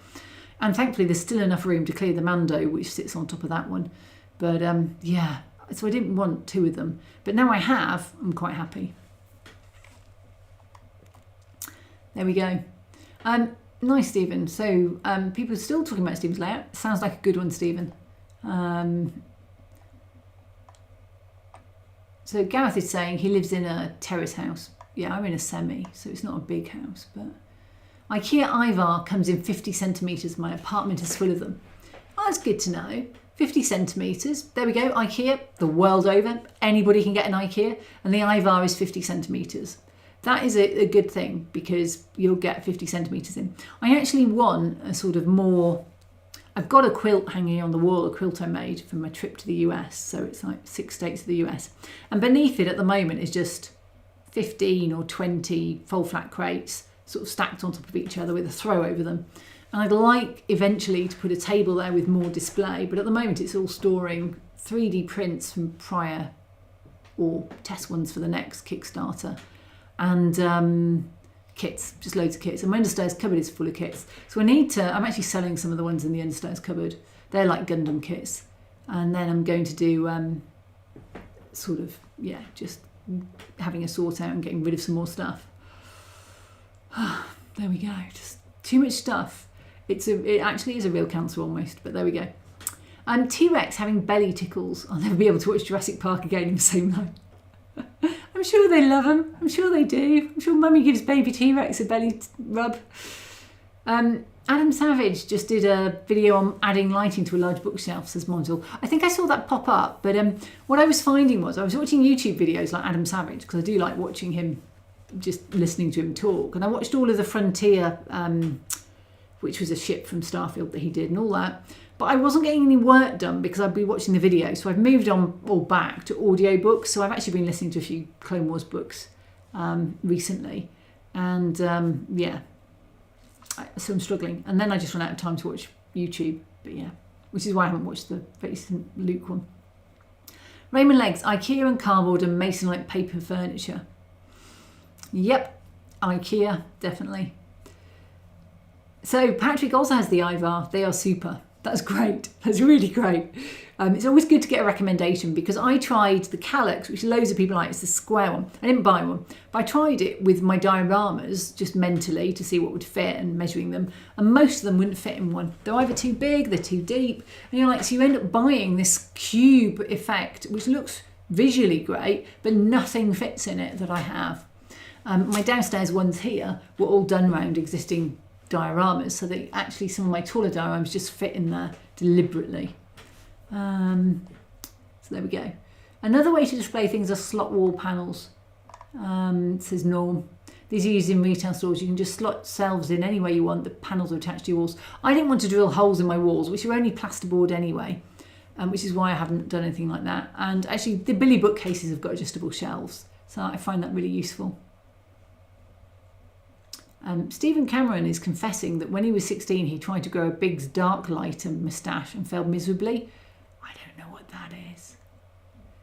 And thankfully there's still enough room to clear the Mando, which sits on top of that one. But yeah, so I didn't want two of them. But now I have, I'm quite happy. There we go. Nice, Stephen. So people are still talking about Stephen's layout. Sounds like a good one, Stephen. So Gareth is saying he lives in a terrace house. Yeah, I'm in a semi, so it's not a big house. But IKEA Ivar comes in 50 centimetres. My apartment is full of them. Oh, that's good to know. 50 centimetres. There we go. IKEA, the world over. Anybody can get an IKEA. And the Ivar is 50 centimetres. That is a good thing because you'll get 50 centimetres in. I actually want a sort of more... I've got a quilt hanging on the wall, a quilt I made for my trip to the US. So it's like 6 states of the US. And beneath it at the moment is just 15 or 20 fold flat crates sort of stacked on top of each other with a throw over them. And I'd like eventually to put a table there with more display. But at the moment it's all storing 3D prints from prior or test ones for the next Kickstarter. And kits, just loads of kits. And my understairs cupboard is full of kits. So I need to, I'm actually selling some of the ones in the understairs cupboard. They're like Gundam kits. And then I'm going to do sort of, yeah, just having a sort out and getting rid of some more stuff. There we go, just too much stuff. It actually is a real cancer almost, but there we go. T-Rex having belly tickles. I'll never be able to watch Jurassic Park again in the same night. I'm sure they love them. I'm sure they do. I'm sure Mummy gives baby T-Rex a belly rub. Adam Savage just did a video on adding lighting to a large bookshelf, says Monzel. I think I saw that pop up, but what I was finding was I was watching YouTube videos like Adam Savage, because I do like watching him, just listening to him talk. And I watched all of the Frontier, which was a ship from Starfield that he did and all that. But I wasn't getting any work done because I'd be watching the video. So I've moved on all back to audiobooks. So I've actually been listening to a few Clone Wars books recently. And yeah, so I'm struggling. And then I just run out of time to watch YouTube. But yeah, which is why I haven't watched the Facing Luke one. Raymond Legs, IKEA and cardboard and Mason-like paper furniture. Yep, IKEA, definitely. So Patrick also has the Ivar. They are super. That's great. That's really great. It's always good to get a recommendation because I tried the Kallax, which loads of people like. It's the square one. I didn't buy one, but I tried it with my dioramas just mentally to see what would fit and measuring them. And most of them wouldn't fit in one. They're either too big, they're too deep. And you're like, so you end up buying this cube effect, which looks visually great, but nothing fits in it that I have. My downstairs ones here were all done around existing dioramas, so that actually some of my taller dioramas just fit in there deliberately. So there we go. Another way to display things are slot wall panels, says Norm. These are used in retail stores. You can just slot shelves in any way you want. The panels are attached to your walls. I didn't want to drill holes in my walls, which are only plasterboard anyway, which is why I haven't done anything like that. And actually the Billy bookcases have got adjustable shelves, so I find that really useful. Stephen Cameron is confessing that when he was 16 he tried to grow a big dark light and moustache and failed miserably. I don't know what that is.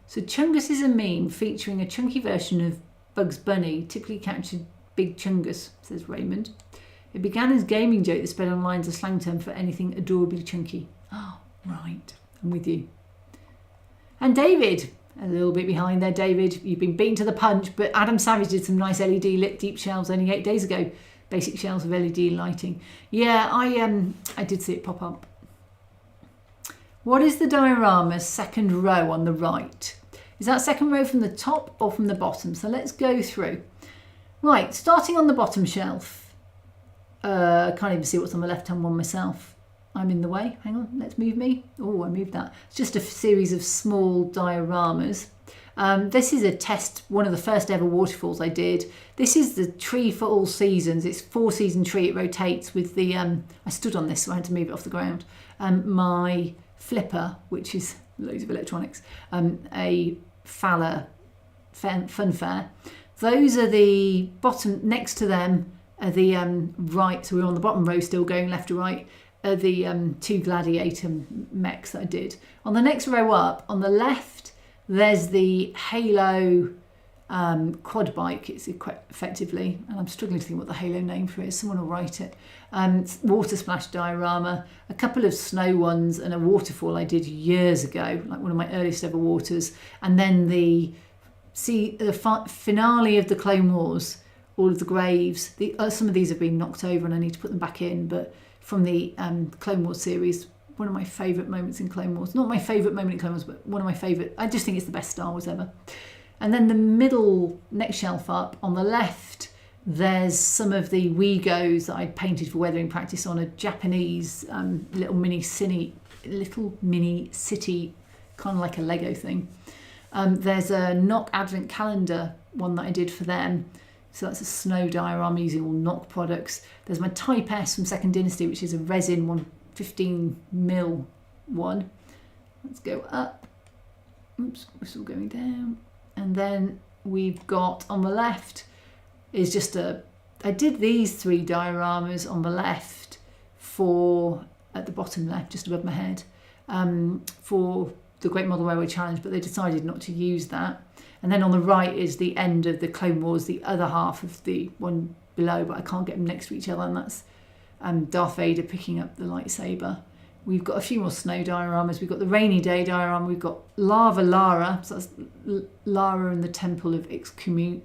So Chungus is a meme featuring a chunky version of Bugs Bunny, typically captured Big Chungus, says Raymond. It began as a gaming joke that spread online as a slang term for anything adorably chunky. Oh, right, I'm with you. And David, a little bit behind there, David. You've been beaten to the punch, but Adam Savage did some nice LED lit deep shelves only 8 days ago. Basic shelves of LED lighting. Yeah, I did see it pop up. What is the diorama's second row on the right? Is that second row from the top or from the bottom? So let's go through. Right, starting on the bottom shelf. I can't even see what's on the left-hand one myself. I'm in the way. Hang on, let's move me. Oh, I moved that. It's just a series of small dioramas. This is a test, one of the first ever waterfalls I did. This is the tree for all seasons. It's 4-season tree. It rotates with the, I stood on this so I had to move it off the ground. My flipper, which is loads of electronics, a Fowler Funfair. Those are the bottom, next to them, the right, so we're on the bottom row still going left to right, are the 2 Gladiator mechs that I did. On the next row up, on the left, there's the Halo quad bike, it's effectively, and I'm struggling to think what the Halo name for it is, someone will write it. Water splash diorama, a couple of snow ones, and a waterfall I did years ago, like one of my earliest ever waters, and then the finale of the Clone Wars, all of the graves. Some of these have been knocked over and I need to put them back in, but from the Clone Wars series, one of my favourite moments in Clone Wars. Not my favourite moment in Clone Wars, but one of my favourite. I just think it's the best Star Wars ever. And then the middle next shelf up on the left, there's some of the Wegos that I'd painted for weathering practice on a Japanese little mini city, kind of like a Lego thing. There's a Knock Advent Calendar one that I did for them. So that's a snow diorama using all Knock products. There's my Type S from Second Dynasty, which is a resin 115mm one. Let's go up. Oops, we're still going down. And then we've got on the left is just I did these 3 dioramas on the left at the bottom left, just above my head, for the Great Model Railway Challenge, but they decided not to use that. And then on the right is the end of the Clone Wars, the other half of the one below, but I can't get them next to each other, and that's Darth Vader picking up the lightsaber. We've got a few more snow dioramas. We've got the Rainy Day diorama. We've got Lava Lara, so that's Lara and the Temple of Ixcumene.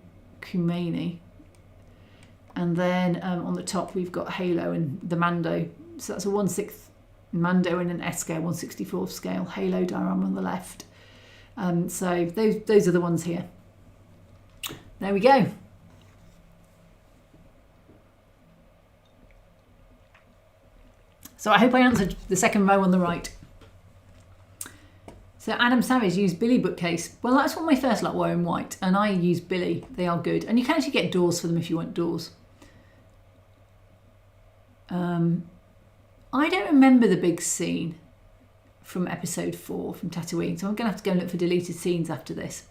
And then on the top we've got Halo and the Mando. So that's a 1/6 Mando in an S scale, 1/64 scale Halo diorama on the left. So those are the ones here. There we go. So I hope I answered the second row on the right. So Adam Savage used Billy Bookcase. Well, that's what my first lot were in white, and I use Billy. They are good. And you can actually get doors for them if you want doors. I don't remember the big scene from episode 4 from Tatooine, so I'm going to have to go and look for deleted scenes after this.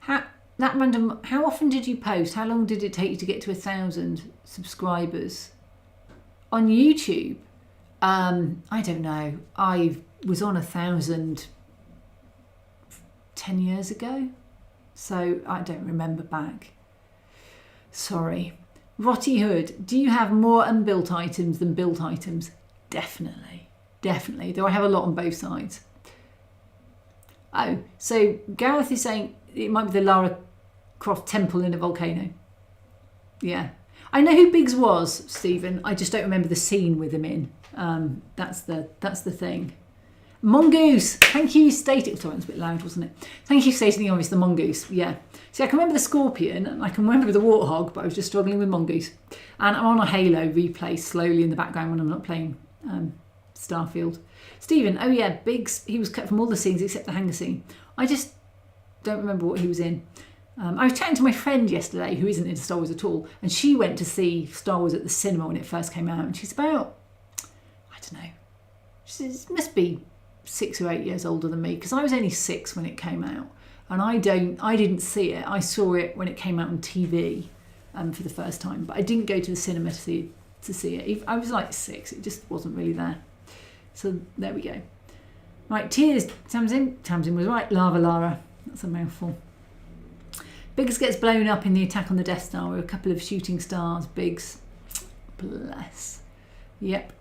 How often did you post? How long did it take you to get to 1,000 subscribers? On YouTube, I don't know. I was on 1,000 10 years ago, so I don't remember back. Sorry. Rotty Hood, do you have more unbuilt items than built items? Definitely. Definitely, though I have a lot on both sides. Oh, so Gareth is saying it might be the Lara Croft temple in a volcano. Yeah. I know who Biggs was, Stephen. I just don't remember the scene with him in. That's the thing. Mongoose. Thank you, stating. Sorry, that's a bit loud, wasn't it? Thank you, stating the obvious. The mongoose. Yeah. See, I can remember the scorpion and I can remember the warthog, but I was just struggling with mongoose. And I'm on a Halo replay slowly in the background when I'm not playing Starfield. Stephen. Oh yeah, Biggs. He was cut from all the scenes except the hangar scene. I just don't remember what he was in. I was chatting to my friend yesterday who isn't into Star Wars at all, and she went to see Star Wars at the cinema when it first came out, and she's about, I don't know, she must be 6 or 8 years older than me, because I was only 6 when it came out, and I didn't see it. I saw it when it came out on TV for the first time, but I didn't go to the cinema to see it. I was like 6, it just wasn't really there. So there we go. Right, tears. Tamsin was right. Lava Lara. That's a mouthful. Biggs gets blown up in the attack on the Death Star with a couple of shooting stars. Biggs. Bless. Yep.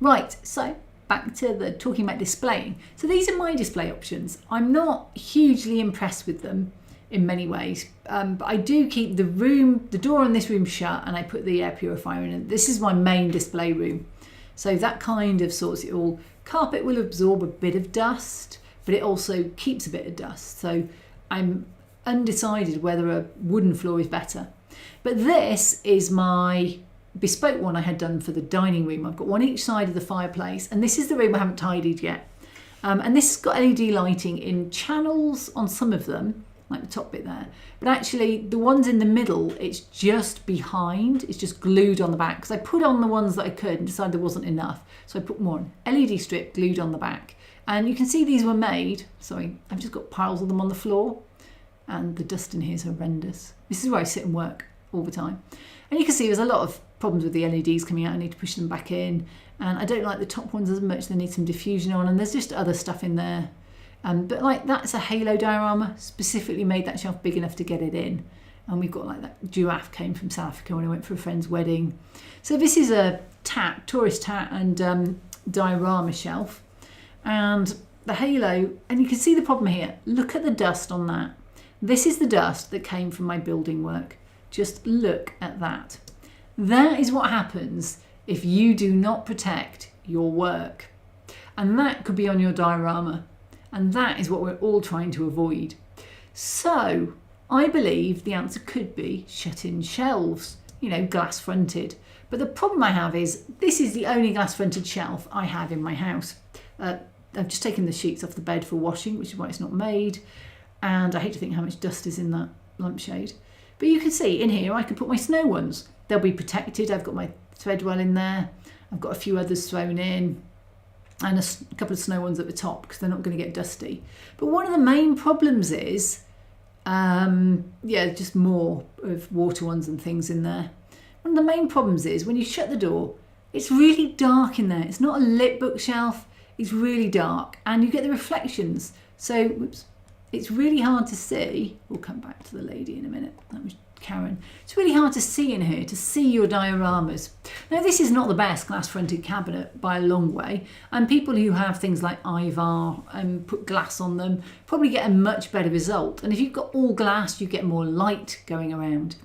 Right, so back to the talking about displaying. So these are my display options. I'm not hugely impressed with them in many ways, but I do keep the door in this room shut, and I put the air purifier in. This is my main display room. So that kind of sorts it all. Carpet will absorb a bit of dust, but it also keeps a bit of dust. So I'm undecided whether a wooden floor is better. But this is my bespoke one I had done for the dining room. I've got one each side of the fireplace, and this is the room I haven't tidied yet. And this has got LED lighting in channels on some of them, like the top bit there. But actually the ones in the middle, it's just behind, it's just glued on the back, because I put on the ones that I could and decided there wasn't enough. So I put more on. LED strip glued on the back. And you can see these were made, sorry, I've just got piles of them on the floor, and the dust in here is horrendous. This is where I sit and work. all the time. And you can see there's a lot of problems with the LEDs coming out. I need to push them back in. And I don't like the top ones as much. They need some diffusion on, and there's just other stuff in there. But like that's a halo diorama, specifically made that shelf big enough to get it in. And we've got like that giraffe came from South Africa when I went for a friend's wedding. So this is a tourist tat and diorama shelf. And the halo, and you can see the problem here. Look at the dust on that. This is the dust that came from my building work. Just look at that. That is what happens if you do not protect your work. And that could be on your diorama. And that is what we're all trying to avoid. So I believe the answer could be shut-in shelves, glass fronted. But the problem I have is this is the only glass fronted shelf I have in my house. I've just taken the sheets off the bed for washing, which is why it's not made. And I hate to think how much dust is in that lampshade. But you can see in here I can put my snow ones. They'll be protected. I've got my Threadwell in there. I've got a few others thrown in. And a couple of snow ones at the top because they're not going to get dusty. But one of the main problems is, just more of water ones and things in there. One of the main problems is when you shut the door, it's really dark in there. It's not a lit bookshelf. It's really dark and you get the reflections. So, whoops, it's really hard to see. We'll come back to the lady in a minute. That was Karen. It's really hard to see in here, to see your dioramas. Now, this is not the best glass-fronted cabinet by a long way. And people who have things like Ivar and put glass on them probably get a much better result. And if you've got all glass, you get more light going around.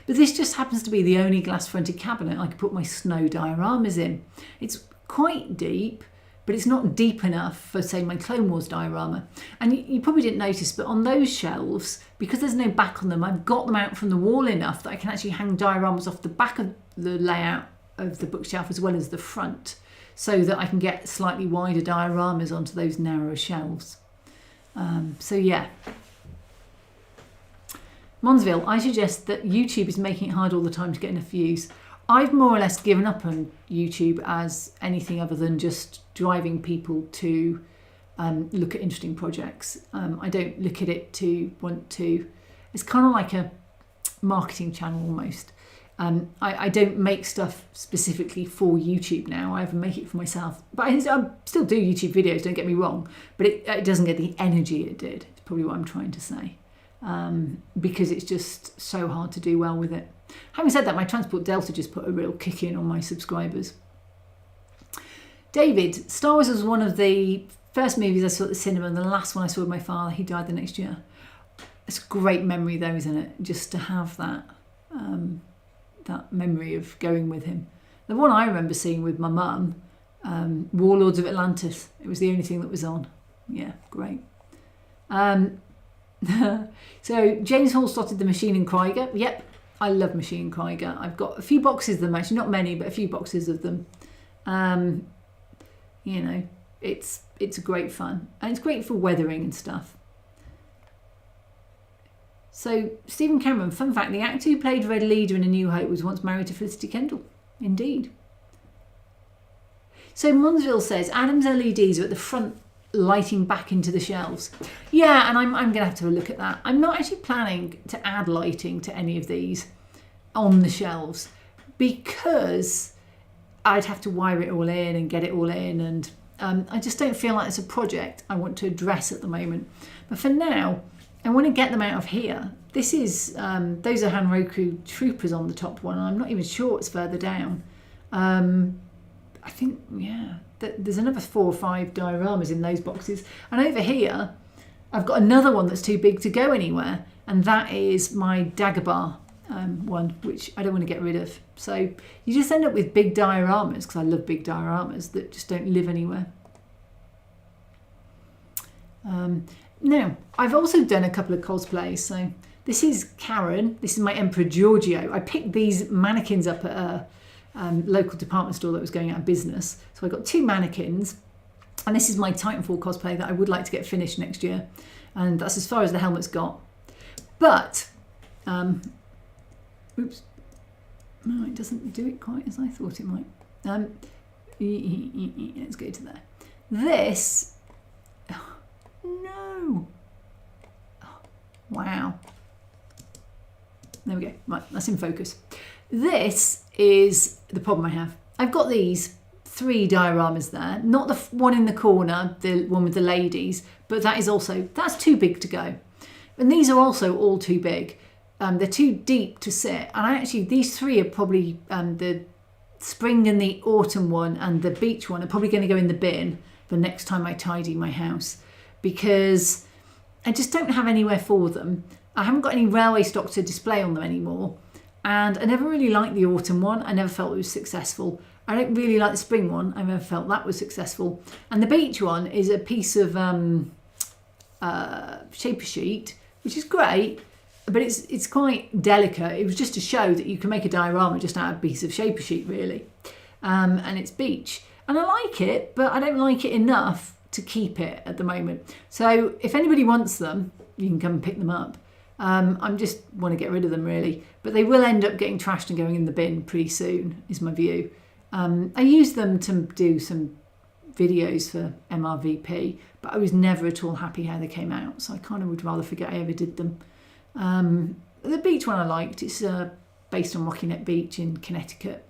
But this just happens to be the only glass-fronted cabinet I could put my snow dioramas in. It's quite deep, but it's not deep enough for, say, my Clone Wars diorama. And you probably didn't notice, but on those shelves, because there's no back on them, I've got them out from the wall enough that I can actually hang dioramas off the back of the layout of the bookshelf as well as the front, so that I can get slightly wider dioramas onto those narrower shelves. So yeah. Monsville, I suggest that YouTube is making it hard all the time to get enough views. I've more or less given up on YouTube as anything other than just driving people to look at interesting projects. I don't look at it to want to... It's kind of like a marketing channel almost. I don't make stuff specifically for YouTube now. I either make it for myself. But I still do YouTube videos, don't get me wrong. But it doesn't get the energy it did. It's probably what I'm trying to say. Because it's just so hard to do well with it. Having said that, my Transport Delta just put a real kick in on my subscribers. David, Star Wars was one of the first movies I saw at the cinema and the last one I saw with my father. He died the next year. It's a great memory though, isn't it? Just to have that, that memory of going with him. The one I remember seeing with my mum, Warlords of Atlantis. It was the only thing that was on. Yeah, great. So James Hall slotted the Machine and Krieger. Yep. I love Machine Krieger. I've got a few boxes of them, actually, not many, but a few boxes of them. It's great fun. And it's great for weathering and stuff. So, Stephen Cameron, fun fact, the actor who played Red Leader in A New Hope was once married to Felicity Kendall. Indeed. So, Monsville says, Adam's LEDs are at the front lighting back into the shelves. Yeah, and I'm going to have to look at that. I'm not actually planning to add lighting to any of these on the shelves because I'd have to wire it all in and get it all in, and I just don't feel like it's a project I want to address at the moment. But for now, I want to get them out of here. This is, those are Hanroku Troopers on the top one, and I'm not even sure what's further down. I think, yeah, there's another 4 or 5 dioramas in those boxes. And over here, I've got another one that's too big to go anywhere. And that is my Dagobah one, which I don't want to get rid of. So you just end up with big dioramas, because I love big dioramas, that just don't live anywhere. Now, I've also done a couple of cosplays. So this is Karen. This is my Emperor Giorgio. I picked these mannequins up at a local department store that was going out of business. So I got 2 mannequins, and this is my Titanfall cosplay that I would like to get finished next year, and that's as far as the helmet's got. But oops, no, it doesn't do it quite as I thought it might. Let's go to there. This, oh, no, oh, wow. There we go. Right, that's in focus. This is the problem I have. I've got these 3 dioramas there, not the one in the corner, the one with the ladies, but that's too big to go. And these are also all too big. They're too deep to sit. And these 3 are probably, the spring and the autumn one and the beach one are probably going to go in the bin the next time I tidy my house, because I just don't have anywhere for them. I haven't got any railway stock to display on them anymore. And I never really liked the autumn one. I never felt it was successful. I don't really like the spring one. I never felt that was successful. And the beach one is a piece of shaper sheet, which is great, but it's quite delicate. It was just to show that you can make a diorama just out of a piece of shaper sheet, really. And it's beach. And I like it, but I don't like it enough to keep it at the moment. So if anybody wants them, you can come and pick them up. I just want to get rid of them, really. But they will end up getting trashed and going in the bin pretty soon, is my view. I used them to do some videos for MRVP, but I was never at all happy how they came out. So I kind of would rather forget I ever did them. The beach one I liked. It's based on Rocky Neck Beach in Connecticut.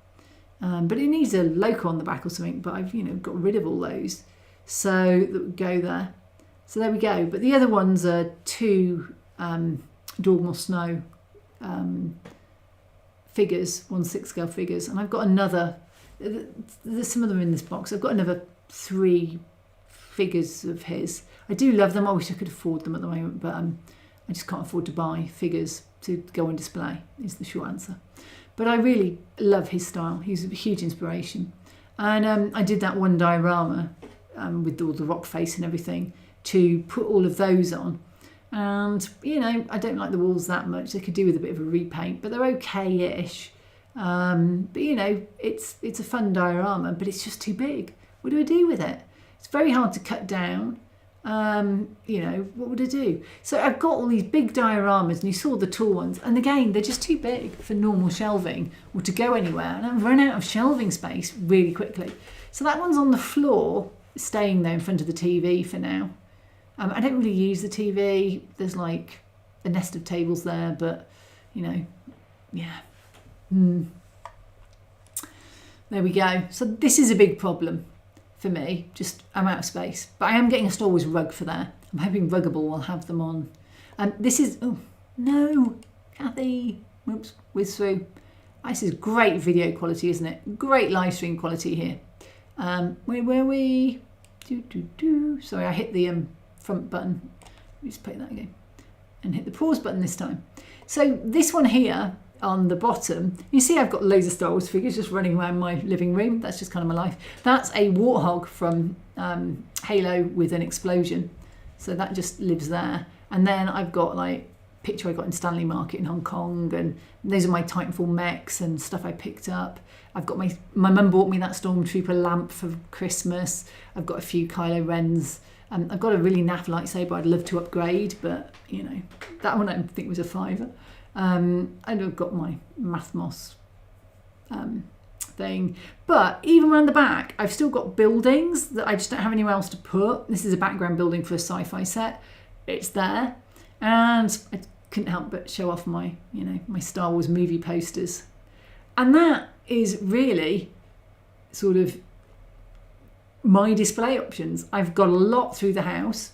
But it needs a logo on the back or something, but I've got rid of all those. So that would go there. So there we go. But the other ones are 2 Dogmore Snow figures, 1/6 scale figures. And I've got another, there's some of them in this box. I've got another 3 figures of his. I do love them. I wish I could afford them at the moment, but I just can't afford to buy figures to go on display, is the short answer. But I really love his style. He's a huge inspiration. And I did that one diorama with all the rock face and everything to put all of those on. And, I don't like the walls that much. They could do with a bit of a repaint, but they're okay-ish. But, it's a fun diorama, but it's just too big. What do I do with it? It's very hard to cut down. What would I do? So I've got all these big dioramas, and you saw the tall ones. And again, they're just too big for normal shelving or to go anywhere. And I've run out of shelving space really quickly. So that one's on the floor, staying there in front of the TV for now. I don't really use the TV. There's like a nest of tables there, but, yeah. There we go. So this is a big problem for me. I'm out of space. But I am getting a Star Wars rug for there. I'm hoping Ruggable will have them on. This is... Oh, no. Kathy. Whoops. Whiz through. This is great video quality, isn't it? Great live stream quality here. Where were we? Sorry, I hit the... front button. Let me just play that again and hit the pause button this time. So this one here on the bottom, you see I've got loads of Star Wars figures just running around my living room. That's just kind of my life. That's a warthog from Halo with an explosion. So that just lives there. And then I've got like picture I got in Stanley Market in Hong Kong, and those are my Titanfall mechs and stuff I picked up. I've got my mum bought me that Stormtrooper lamp for Christmas. I've got a few Kylo Rens. I've got a really naff lightsaber I'd love to upgrade, but, that one I think was a £5. And I've got my Mathmos thing. But even around the back, I've still got buildings that I just don't have anywhere else to put. This is a background building for a sci-fi set. It's there. And I couldn't help but show off my, my Star Wars movie posters. And that is really sort of my display options. I've got a lot through the house,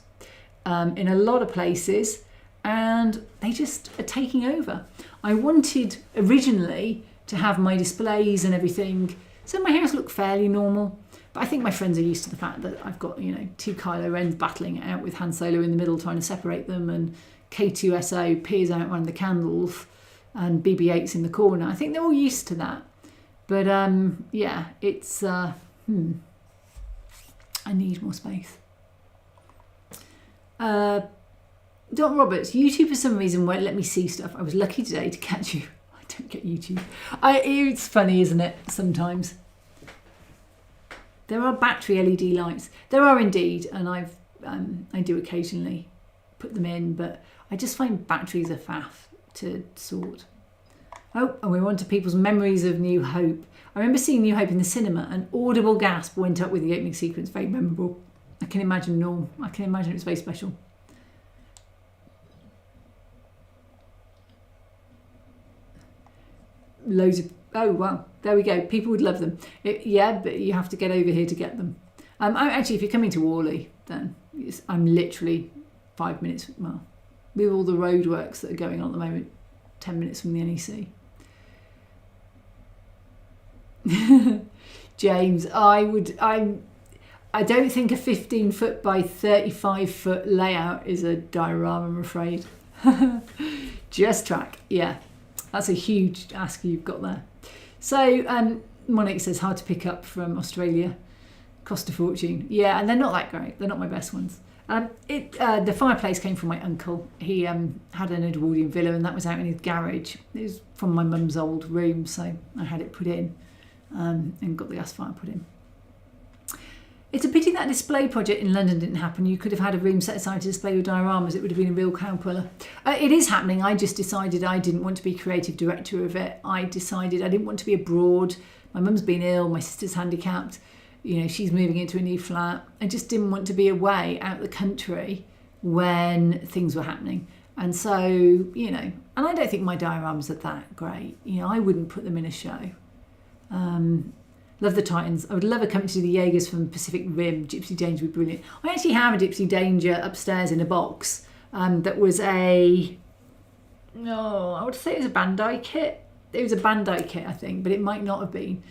in a lot of places, and they just are taking over. I wanted originally to have my displays and everything, so my house looked fairly normal, but I think my friends are used to the fact that I've got, 2 Kylo Rens battling it out with Han Solo in the middle trying to separate them, and K2SO peers out around the candles, and BB-8's in the corner. I think they're all used to that. But yeah, it's I need more space. Don Roberts, YouTube for some reason won't let me see stuff. I was lucky today to catch you. I don't get YouTube. It's funny, isn't it? Sometimes. There are battery LED lights. There are indeed, and I do occasionally put them in, but I just find batteries are faff to sort. Oh, and we're on to people's memories of New Hope. I remember seeing New Hope in the cinema. An audible gasp went up with the opening sequence. Very memorable. I can imagine Norm. I can imagine it was very special. loads of, oh wow, there we go. People would love them. Yeah, but you have to get over here to get them. Actually, if you're coming to Worley, then I'm literally 5 minutes, well, with all the roadworks that are going on at the moment, 10 minutes from the NEC. James, I don't think a 15-foot by 35-foot layout is a diorama, I'm afraid. Just track, yeah. That's a huge ask you've got there. So Monique says, hard to pick up from Australia. Cost a fortune. Yeah, and they're not that great. They're not my best ones. The fireplace came from my uncle. He had an Edwardian villa, and that was out in his garage. It was from my mum's old room, so I had it put in and got the gas fire put in. It's a pity that display project in London didn't happen. You could have had a room set aside to display your dioramas. It would have been a real cow puller. It is happening. I just decided I didn't want to be creative director of it. I decided I didn't want to be abroad. My mum's been ill. My sister's handicapped. You know, she's moving into a new flat. I just didn't want to be away out the country when things were happening. And so, you know, and I don't think my dioramas are that great. You know, I wouldn't put them in a show. Love the Titans. I would love a company to the Jaegers from Pacific Rim. Gypsy Danger would be brilliant. I actually have a Gypsy Danger upstairs in a box that was I would say it was a Bandai kit. It was a Bandai kit, I think, but it might not have been.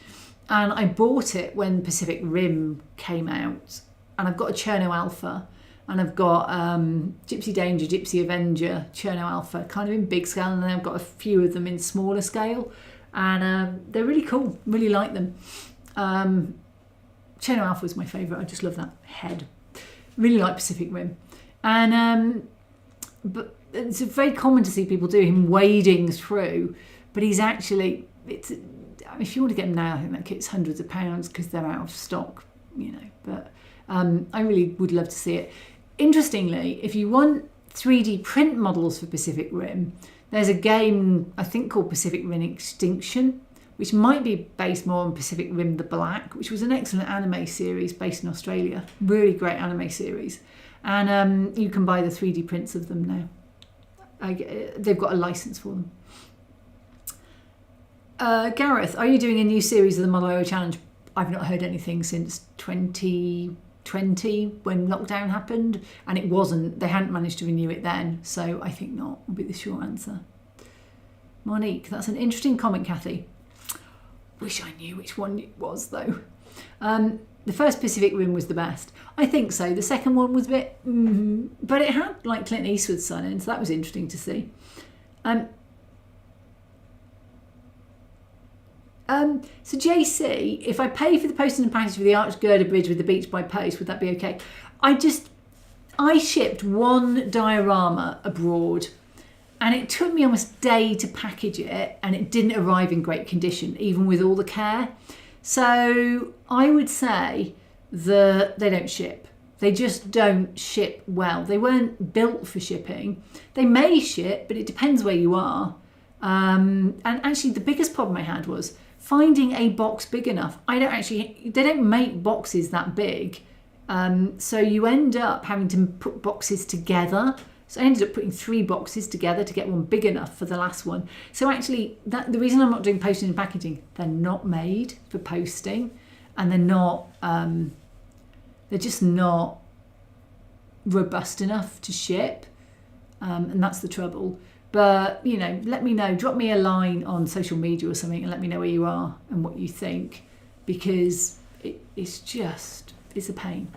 And I bought it when Pacific Rim came out. And I've got a Cherno Alpha. And I've got Gypsy Danger, Gypsy Avenger, Cherno Alpha, kind of in big scale. And then I've got a few of them in smaller scale. And they're really cool. Really like them. Cherno Alpha was my favourite. I just love that head. Really like Pacific Rim. And but it's very common to see people do him wading through. But he's actually, if you want to get them now, I think that kit's hundreds of pounds because they're out of stock, you know. But I really would love to see it. Interestingly, if you want 3D print models for Pacific Rim, there's a game, I think, called Pacific Rim Extinction, which might be based more on Pacific Rim the Black, which was an excellent anime series based in Australia. Really great anime series. And you can buy the 3D prints of them now. They've got a license for them. Gareth, are you doing a new series of the Model Iowa Challenge? I've not heard anything since 2020 when lockdown happened, and they hadn't managed to renew it then, so I think not would be the short answer. Monique, that's an interesting comment, Kathy. Wish I knew which one it was though. The first Pacific Rim was the best. I think so. The second one was a bit, but it had like Clint Eastwood's son in, so that was interesting to see. So JC, if I pay for the posting and package for the Arch Girder Bridge with the beach by post, would that be okay? I shipped one diorama abroad and it took me almost a day to package it and it didn't arrive in great condition, even with all the care. So I would say that they don't ship. They just don't ship well. They weren't built for shipping. They may ship, but it depends where you are. And actually the biggest problem I had was finding a box big enough. They don't make boxes that big. So you end up having to put boxes together. So I ended up putting 3 boxes together to get one big enough for the last one. So actually, the reason I'm not doing posting and packaging, they're not made for posting, and they're just not robust enough to ship, and that's the trouble. But, you know, let me know. Drop me a line on social media or something and let me know where you are and what you think, because it's a pain.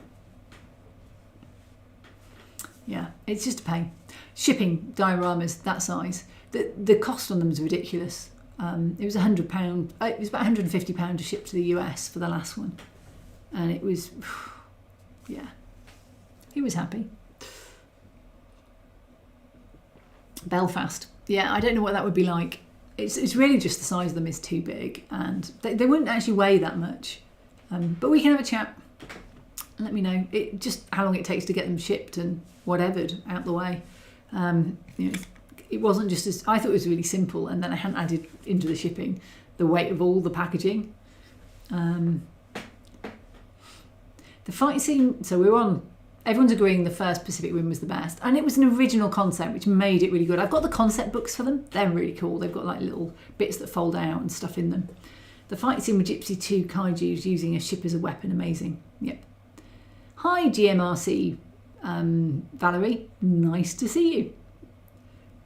Yeah, it's just a pain. Shipping dioramas that size, the cost on them is ridiculous. It was £100. It was about £150 to ship to the US for the last one, and it was, yeah, he was happy. Belfast, yeah, I don't know what that would be like. It's really just the size of them is too big, and they wouldn't actually weigh that much. But we can have a chat. Let me know just how long it takes to get them shipped and whatevered out the way. You know, it wasn't just as I thought it was really simple, and then I hadn't added into the shipping the weight of all the packaging. The fight scene. So we're on everyone's agreeing the first Pacific Rim was the best, and it was an original concept which made it really good. I've got the concept books for them. They're really cool. They've got like little bits that fold out and stuff in them. The fight scene with Gypsy 2 kaijus using a ship as a weapon, amazing. Yep. Hi GMRC, Valerie, nice to see you.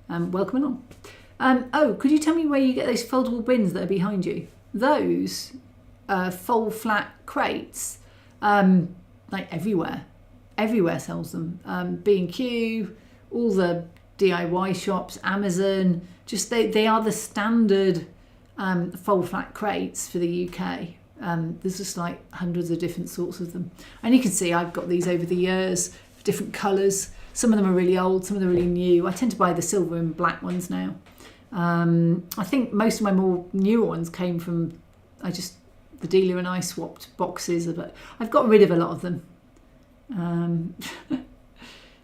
Welcome along. Oh, could you tell me where you get those foldable bins that are behind you? Those fold flat crates, like everywhere. Everywhere sells them. B&Q, all the DIY shops, Amazon, just they are the standard fold flat crates for the UK. There's just like hundreds of different sorts of them. And you can see I've got these over the years, different colours. Some of them are really old, some of them are really new. I tend to buy the silver and black ones now. I think most of my more newer ones came from, the dealer and I swapped boxes, but I've got rid of a lot of them.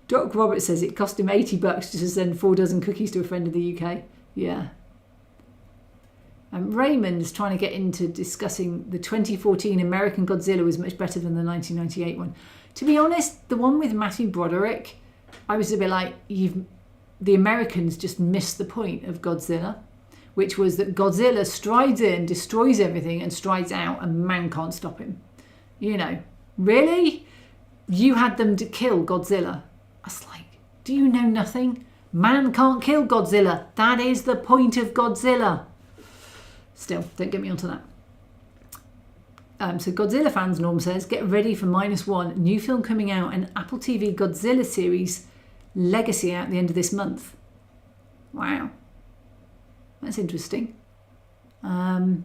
Doc Roberts says it cost him $80 just to send 4 dozen cookies to a friend in the UK. Yeah. Raymond's trying to get into discussing the 2014 American Godzilla was much better than the 1998 one. To be honest, the one with Matthew Broderick, I was a bit like, the Americans just missed the point of Godzilla, which was that Godzilla strides in, destroys everything, and strides out, and man can't stop him. You know, really? You had them to kill Godzilla. I was like, do you know nothing? Man can't kill Godzilla. That is the point of Godzilla. Still, don't get me onto that. So Godzilla fans, Norm says, get ready for -1. New film coming out, an Apple TV Godzilla series Legacy out at the end of this month. Wow. That's interesting. I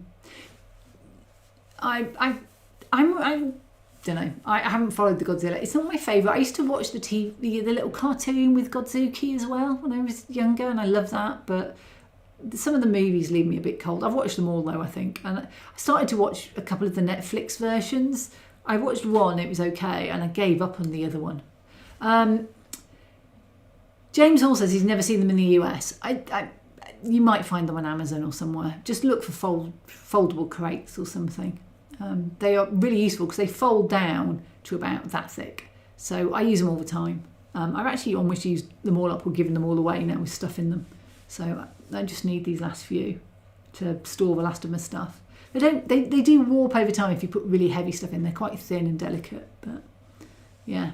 don't know. I haven't followed the Godzilla. It's not my favourite. I used to watch the little cartoon with Godzuki as well when I was younger, and I love that. But some of the movies leave me a bit cold. I've watched them all though, I think. And I started to watch a couple of the Netflix versions. I watched one, it was okay, and I gave up on the other one. James Hall says he's never seen them in the US. You might find them on Amazon or somewhere. Just look for foldable crates or something. They are really useful because they fold down to about that thick. So I use them all the time. I've actually almost used them all up or given them all away now with stuff in them. So I just need these last few to store the last of my stuff. They do warp over time if you put really heavy stuff in. They're quite thin and delicate, but yeah.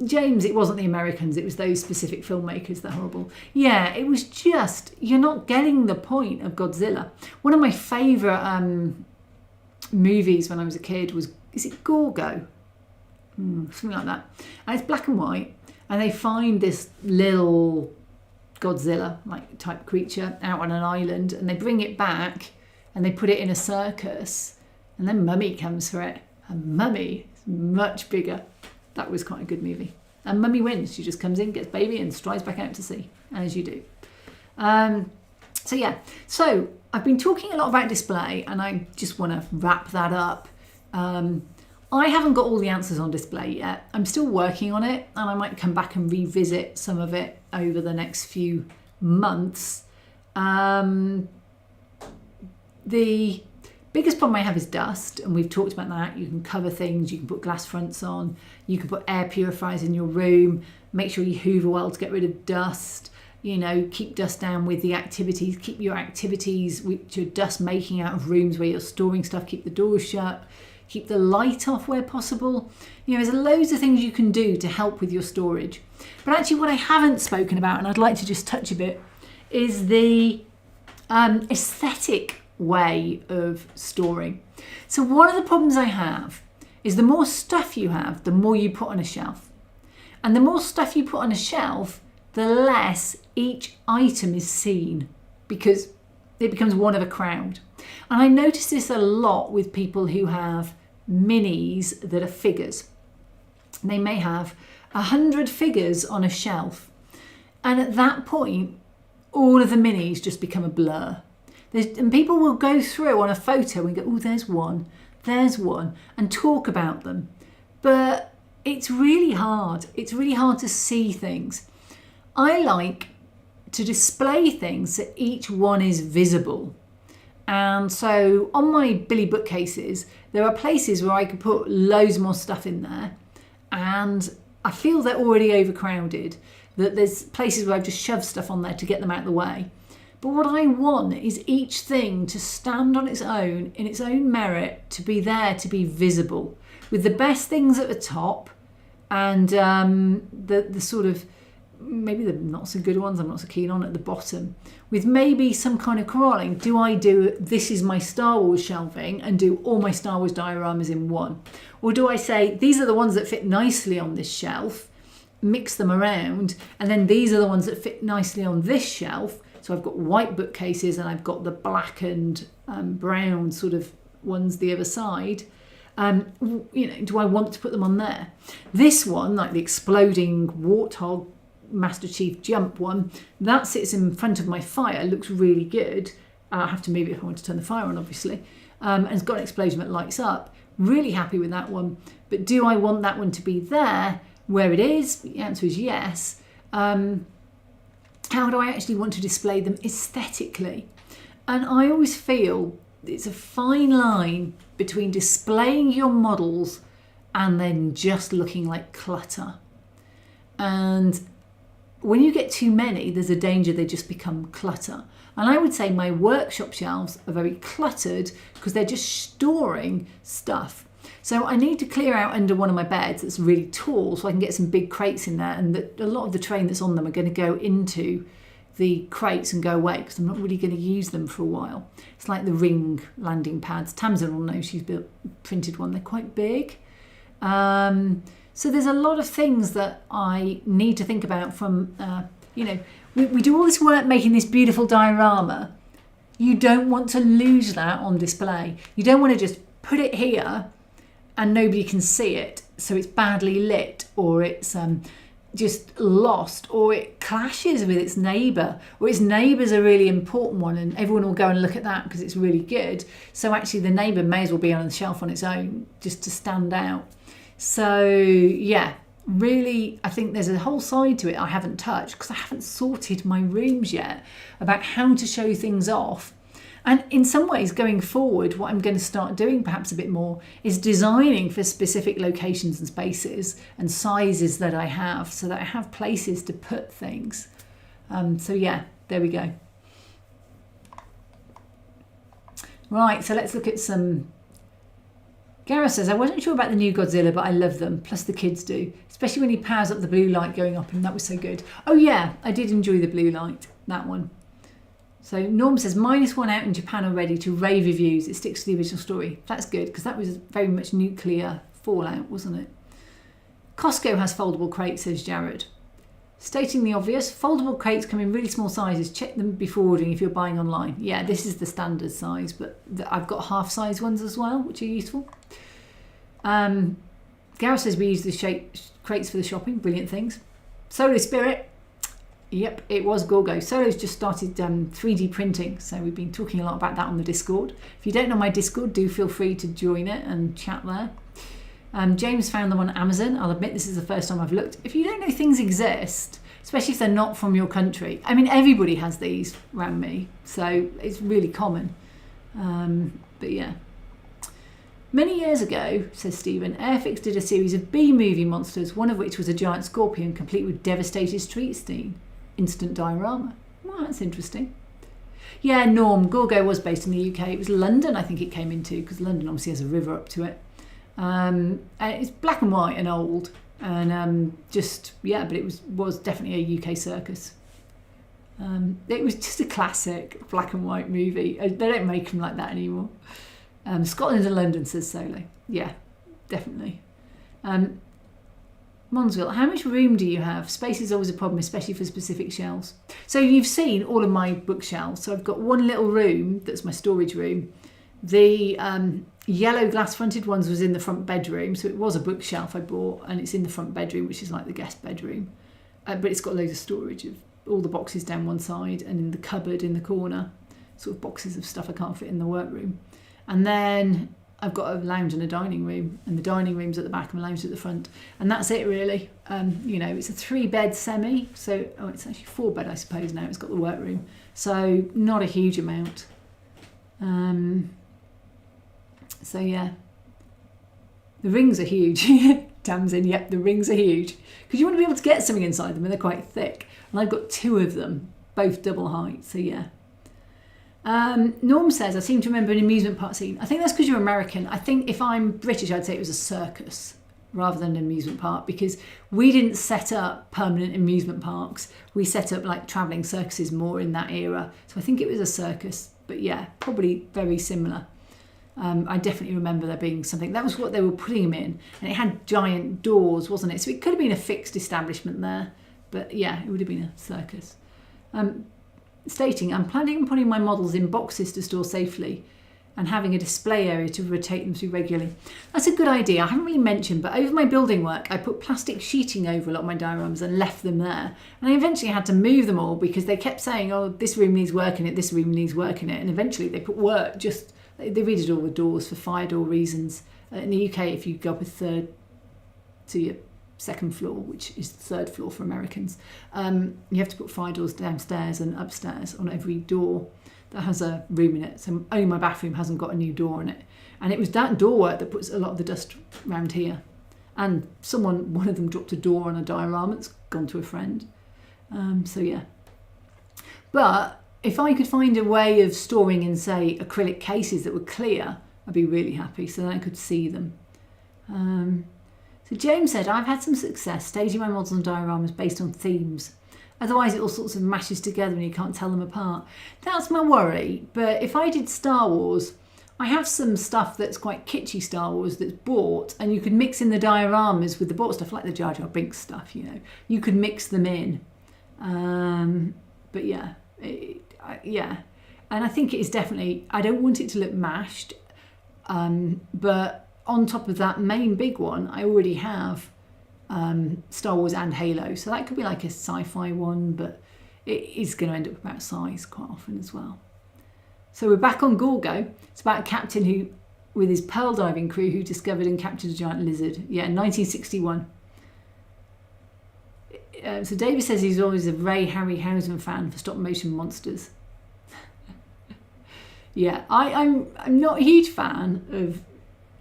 James, it wasn't the Americans, it was those specific filmmakers that are horrible. Yeah, it was just, you're not getting the point of Godzilla. One of my favourite movies when I was a kid was, is it Gorgo? Something like that. And it's black and white, and they find this little Godzilla like type creature out on an island, and they bring it back and they put it in a circus, and then Mummy comes for it, and Mummy is much bigger. That was quite a good movie. And Mummy wins. She just comes in, gets baby, and strides back out to sea, as you do. So I've been talking a lot about display, and I just want to wrap that up. I haven't got all the answers on display yet. I'm still working on it, and I might come back and revisit some of it over the next few months. The biggest problem I have is dust, and we've talked about that. You can cover things, you can put glass fronts on, you can put air purifiers in your room, make sure you hoover well to get rid of dust, keep dust down with the activities, keep your activities which are dust making out of rooms where you're storing stuff, keep the doors shut, keep the light off where possible. There's loads of things you can do to help with your storage. But actually what I haven't spoken about, and I'd like to just touch a bit, is the aesthetic way of storing. So one of the problems I have is the more stuff you have, the more you put on a shelf. And the more stuff you put on a shelf, the less each item is seen, because it becomes one of a crowd. And I notice this a lot with people who have minis that are figures. They may have 100 figures on a shelf. And at that point, all of the minis just become a blur. And people will go through on a photo and go, oh, there's one, and talk about them. But it's really hard. It's really hard to see things. I like to display things so each one is visible. And so on my Billy bookcases, there are places where I could put loads more stuff in there, and I feel they're already overcrowded, that there's places where I've just shoved stuff on there to get them out of the way. But what I want is each thing to stand on its own, in its own merit, to be there, to be visible, with the best things at the top, and the sort of, maybe the not so good ones I'm not so keen on at the bottom, with maybe some kind of corralling. Do I do, this is my Star Wars shelving, and do all my Star Wars dioramas in one? Or do I say, these are the ones that fit nicely on this shelf, mix them around, and then these are the ones that fit nicely on this shelf? So I've got white bookcases and I've got the black and brown sort of ones the other side. Do I want to put them on there? This one, like the exploding warthog Master Chief jump one, that sits in front of my fire, looks really good. I have to move it if I want to turn the fire on, obviously. And it's got an explosion that lights up. Really happy with that one. But do I want that one to be there where it is? The answer is yes. How do I actually want to display them aesthetically? And I always feel it's a fine line between displaying your models and then just looking like clutter. And when you get too many, there's a danger they just become clutter. And I would say my workshop shelves are very cluttered because they're just storing stuff. So I need to clear out under one of my beds that's really tall so I can get some big crates in there, and a lot of the train that's on them are going to go into the crates and go away because I'm not really going to use them for a while. It's like the ring landing pads. Tamsin will know, she's printed one. They're quite big. So there's a lot of things that I need to think about from, we do all this work making this beautiful diorama. You don't want to lose that on display. You don't want to just put it here and nobody can see it, so it's badly lit, or it's just lost, or it clashes with its neighbour, or its neighbour's a really important one and everyone will go and look at that because it's really good. So actually the neighbour may as well be on the shelf on its own just to stand out. So yeah, really, I think there's a whole side to it I haven't touched because I haven't sorted my rooms yet about how to show things off. And in some ways, going forward, what I'm going to start doing perhaps a bit more is designing for specific locations and spaces and sizes that I have, so that I have places to put things. So yeah, there we go. Right, so let's look at some. Gareth says, I wasn't sure about the new Godzilla, but I love them. Plus the kids do, especially when he powers up the blue light going up, and that was so good. Oh yeah, I did enjoy the blue light, that one. So Norm says, -1 out in Japan already to rave reviews. It sticks to the original story. That's good, because that was very much nuclear fallout, wasn't it? Costco has foldable crates, says Jared. Stating the obvious, foldable crates come in really small sizes. Check them before ordering if you're buying online. Yeah, this is the standard size, but I've got half-size ones as well, which are useful. Gareth says we use the crates for the shopping. Brilliant things. Solo Spirit. Yep, it was Gorgo. Solo's just started 3D printing, so we've been talking a lot about that on the Discord. If you don't know my Discord, do feel free to join it and chat there. James found them on Amazon. I'll admit this is the first time I've looked. If you don't know things exist, especially if they're not from your country, I mean, everybody has these around me, so it's really common. But yeah. Many years ago, says Stephen, Airfix did a series of B-movie monsters, one of which was a giant scorpion complete with devastated street scene. Instant diorama. Well, that's interesting. Yeah, Norm, Gorgo was based in the UK. It was London, I think it came into, because London obviously has a river up to it. And it's black and white and old, and but it was definitely a UK circus. It was just a classic black and white movie. They don't make them like that anymore. Scotland and London, says Solo. Yeah, definitely. Monsville, how much room do you have? Space is always a problem, especially for specific shelves. So you've seen all of my bookshelves. So I've got one little room that's my storage room. The yellow glass fronted ones was in the front bedroom, so it was a bookshelf I bought, and it's in the front bedroom, which is like the guest bedroom. But it's got loads of storage of all the boxes down one side, and in the cupboard in the corner, sort of boxes of stuff I can't fit in the workroom. And then I've got a lounge and a dining room, and the dining room's at the back and the lounge at the front, and that's it really. It's a 3-bed semi, so it's actually 4-bed I suppose now. It's got the workroom, so not a huge amount. So yeah, the rings are huge. Tamsin, yep, the rings are huge. Because you want to be able to get something inside them and they're quite thick. And I've got 2 of them, both double height, so yeah. Norm says, I seem to remember an amusement park scene. I think that's because you're American. I think if I'm British, I'd say it was a circus rather than an amusement park, because we didn't set up permanent amusement parks. We set up like travelling circuses more in that era. So I think it was a circus, but yeah, probably very similar. I definitely remember there being something. That was what they were putting them in. And it had giant doors, wasn't it? So it could have been a fixed establishment there. But yeah, it would have been a circus. Stating, I'm planning on putting my models in boxes to store safely and having a display area to rotate them through regularly. That's a good idea. I haven't really mentioned, but over my building work, I put plastic sheeting over a lot of my dioramas and left them there. And I eventually had to move them all because they kept saying, oh, this room needs work in it, this room needs work in it. And eventually they put work, they redid all the doors for fire door reasons. In the UK, if you go up a third to your second floor, which is the third floor for Americans, you have to put fire doors downstairs and upstairs on every door that has a room in it. So only my bathroom hasn't got a new door in it, and it was that door work that puts a lot of the dust around here. And one of them dropped a door on a diorama that's gone to a friend. So yeah, but if I could find a way of storing in, say, acrylic cases that were clear, I'd be really happy, so then I could see them. So James said, I've had some success staging my models and dioramas based on themes. Otherwise it all sorts of mashes together and you can't tell them apart. That's my worry, but if I did Star Wars, I have some stuff that's quite kitschy Star Wars that's bought, and you could mix in the dioramas with the bought stuff, like the Jar Jar Binks stuff, you know. You could mix them in. But yeah, yeah. And I think it is definitely, I don't want it to look mashed, but on top of that main big one, I already have Star Wars and Halo. So that could be like a sci-fi one, but it is going to end up about size quite often as well. So we're back on Gorgo. It's about a captain who, with his pearl diving crew, who discovered and captured a giant lizard. Yeah, in 1961. So David says he's always a Ray Harryhausen fan for stop motion monsters. Yeah, I'm not a huge fan of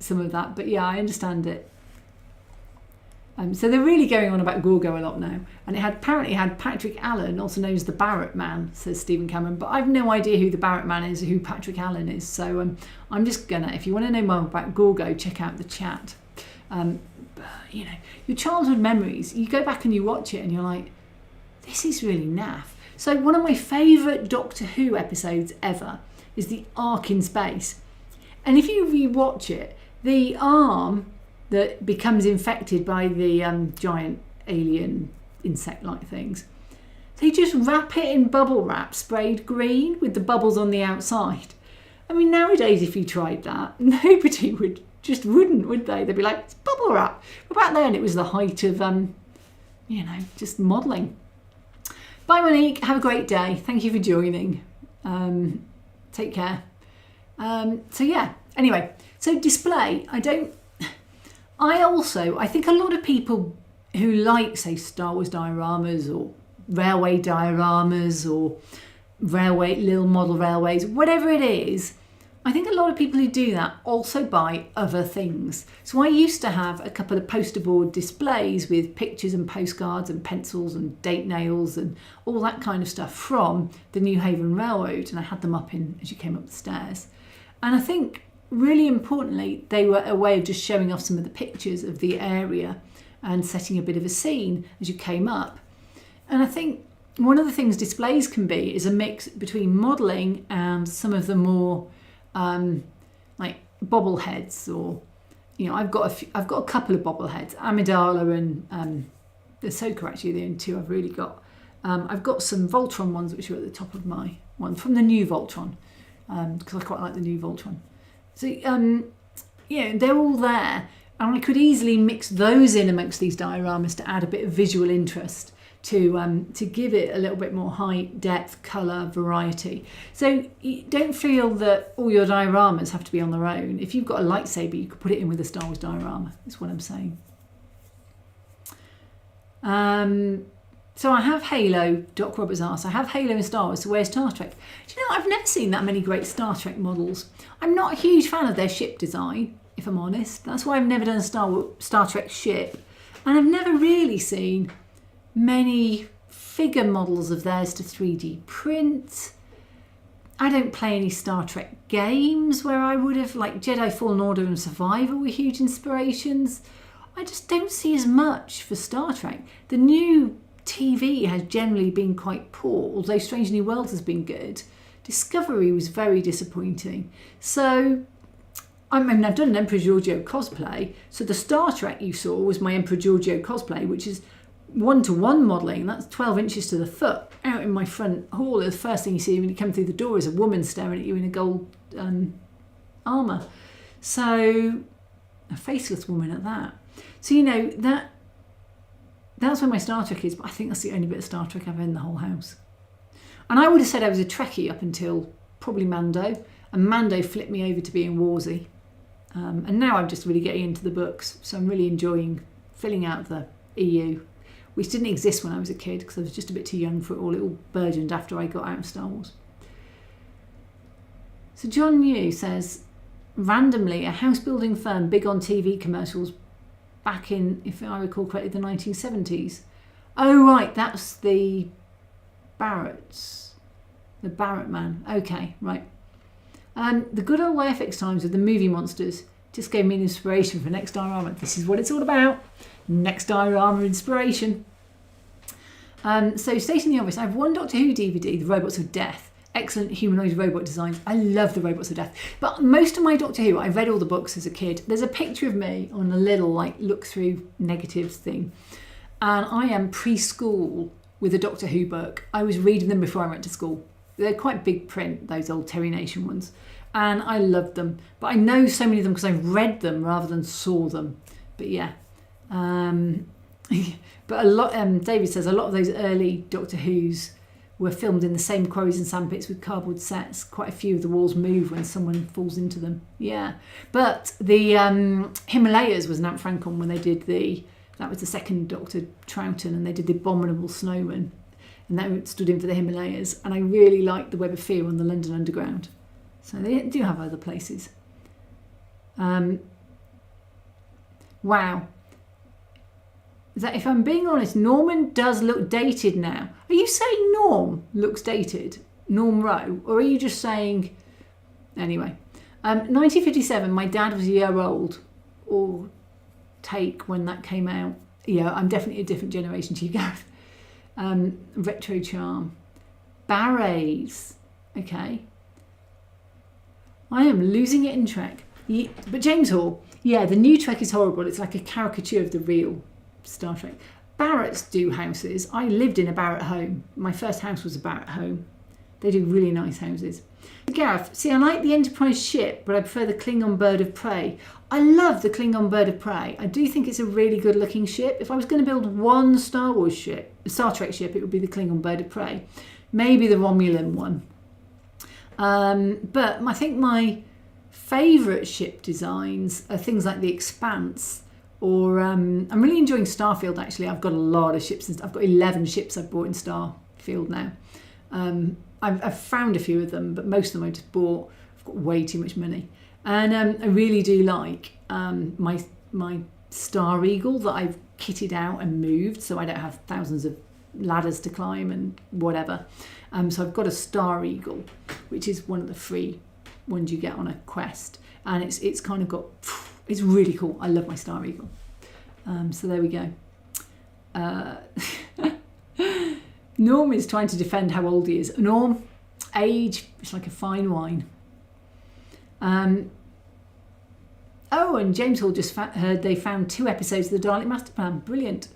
some of that, but yeah, I understand it. So they're really going on about Gorgo a lot now, and it apparently had Patrick Allen, also known as the Barrett Man, says Stephen Cameron, but I've no idea who the Barrett Man is, or who Patrick Allen is. So I'm just gonna, if you want to know more about Gorgo, check out the chat. You know, your childhood memories, you go back and you watch it and you're like, this is really naff. So one of my favourite Doctor Who episodes ever is the Ark in Space, and if you rewatch it, the arm that becomes infected by the giant alien insect-like things, they just wrap it in bubble wrap sprayed green with the bubbles on the outside. I mean, nowadays if you tried that, nobody wouldn't, would they? They'd be like, it's bubble wrap. But back then it was the height of, you know, just modelling. Bye Monique, have a great day. Thank you for joining. Take care. So yeah, anyway, so display, I think a lot of people who like, say, Star Wars dioramas or railway dioramas or little model railways, whatever it is, I think a lot of people who do that also buy other things. So I used to have a couple of poster board displays with pictures and postcards and pencils and date nails and all that kind of stuff from the New Haven Railroad, and I had them up as you came up the stairs. And I think, really importantly, they were a way of just showing off some of the pictures of the area and setting a bit of a scene as you came up. And I think one of the things displays can be is a mix between modelling and some of the more like bobbleheads, or, you know, I've got a couple of bobbleheads, Amidala and the Ahsoka, actually, the only two I've really got. I've got some Voltron ones which are at the top of my one from the new Voltron, because I quite like the new Voltron. So, you know, they're all there, and I could easily mix those in amongst these dioramas to add a bit of visual interest, to give it a little bit more height, depth, colour, variety. So you don't feel that all your dioramas have to be on their own. If you've got a lightsaber, you could put it in with a Star Wars diorama, is what I'm saying. So I have Halo, Doc Roberts asked, I have Halo and Star Wars, so where's Star Trek? Do you know, I've never seen that many great Star Trek models. I'm not a huge fan of their ship design, if I'm honest. That's why I've never done a Star Trek ship. And I've never really seen many figure models of theirs to 3D print. I don't play any Star Trek games where I would have, like Jedi Fallen Order and Survivor were huge inspirations. I just don't see as much for Star Trek. The new TV has generally been quite poor, although Strange New Worlds has been good. Discovery was very disappointing. So, I mean, I've done an Emperor Giorgio cosplay. So the Star Trek you saw was my Emperor Giorgio cosplay, which is 1-to-1 modelling. That's 12 inches to the foot. Out in my front hall, the first thing you see when you come through the door is a woman staring at you in a gold armour. So, a faceless woman at that. So, you know, that's where my Star Trek is, but I think that's the only bit of Star Trek I've in the whole house. And I would have said I was a Trekkie up until probably Mando, and Mando flipped me over to being Warsy. And now I'm just really getting into the books, so I'm really enjoying filling out the EU, which didn't exist when I was a kid because I was just a bit too young for it all. It all burgeoned after I got out of Star Wars. So John New says, randomly, a house building firm big on TV commercials back in, if I recall correctly, the 1970s. Oh, right, that's the Barretts. The Barrett man. Okay, right. The good old YFX times with the movie monsters just gave me an inspiration for next Diarama. This is what it's all about. Next Diarama inspiration. So, stating the obvious, I have one Doctor Who DVD, The Robots of Death. Excellent humanoid robot designs. I love the Robots of Death. But most of my Doctor Who, I read all the books as a kid. There's a picture of me on a little like look through negatives thing. And I am preschool with a Doctor Who book. I was reading them before I went to school. They're quite big print, those old Terry Nation ones. And I loved them. But I know so many of them because I read them rather than saw them. But yeah. But a lot, David says, a lot of those early Doctor Who's were filmed in the same quarries and sandpits with cardboard sets. Quite a few of the walls move when someone falls into them. Yeah. But the Himalayas was Nant Francon when they did that was the second Dr. Troughton, and they did the Abominable Snowman. And that stood in for the Himalayas. And I really liked the Web of Fear on the London Underground. So they do have other places. Wow. That if I'm being honest, Norman does look dated now. Are you saying Norm looks dated? Norm Rowe? Or are you just saying... Anyway. 1957, my dad was a year old. Or take when that came out. Yeah, I'm definitely a different generation to you, Gareth. Retro Charm. Barrets. Okay. I am losing it in Trek. But James Hall, yeah, the new Trek is horrible. It's like a caricature of the real Star Trek. Barretts do houses. I lived in a Barrett home. My first house was a Barrett home. They do really nice houses. Gareth, see, I like the Enterprise ship, but I prefer the Klingon Bird of Prey. I love the Klingon Bird of Prey. I do think it's a really good looking ship. If I was going to build one Star Trek ship, it would be the Klingon Bird of Prey. Maybe the Romulan one. But I think my favourite ship designs are things like the Expanse. Or I'm really enjoying Starfield, actually. I've got a lot of ships. I've got 11 ships I've bought in Starfield now. I've found a few of them, but most of them I just bought. I've got way too much money. And I really do like my Star Eagle that I've kitted out and moved, so I don't have thousands of ladders to climb and whatever. So I've got a Star Eagle, which is one of the free ones you get on a quest. And it's kind of got... It's really cool. I love my Star Eagle. So there we go. Norm is trying to defend how old he is. Norm, age, it's like a fine wine. Oh, and James Hall just heard they found 2 episodes of the Dalek Master Plan. Brilliant.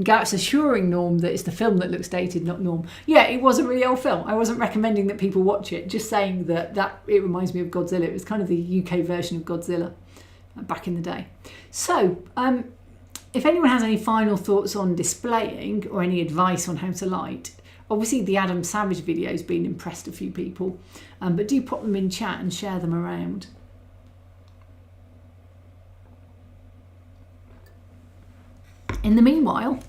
Garrett's assuring Norm that it's the film that looks dated, not Norm. Yeah, it was a really old film. I wasn't recommending that people watch it, just saying that it reminds me of Godzilla. It was kind of the UK version of Godzilla back in the day. So, if anyone has any final thoughts on displaying or any advice on how to light, obviously the Adam Savage video has been impressed a few people, but do pop them in chat and share them around. In the meanwhile,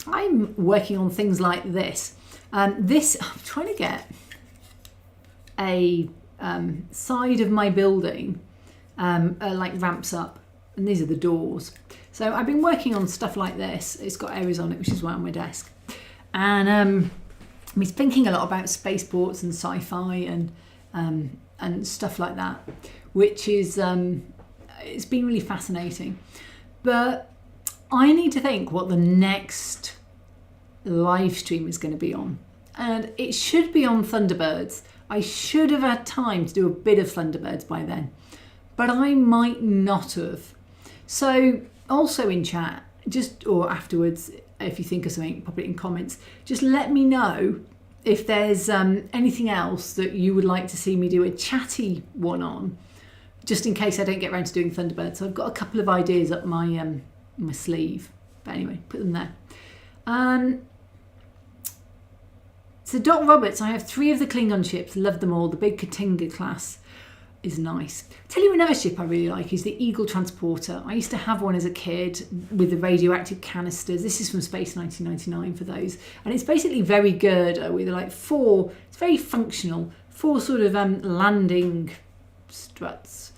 I'm working on things like this. I'm trying to get a side of my building like ramps up, and these are the doors. So I've been working on stuff like this. It's got areas on it, which is why on my desk. And I'm thinking a lot about spaceports and sci-fi and stuff like that, which is it's been really fascinating. But I need to think what the next live stream is going to be on, and it should be on Thunderbirds. I should have had time to do a bit of Thunderbirds by then, but I might not have. So also in chat, or afterwards, if you think of something, pop it in comments. Just let me know if there's anything else that you would like to see me do a chatty one on, just in case I don't get around to doing Thunderbirds. So I've got a couple of ideas up my my sleeve, but anyway, put them there. So Doc Roberts, I have 3 of the Klingon ships, love them all. The big Katinga class is nice. Tell you another ship I really like is the Eagle Transporter. I used to have one as a kid with the radioactive canisters. This is from Space 1999 for those. And it's basically very good with like 4, it's very functional, 4 sort of landing struts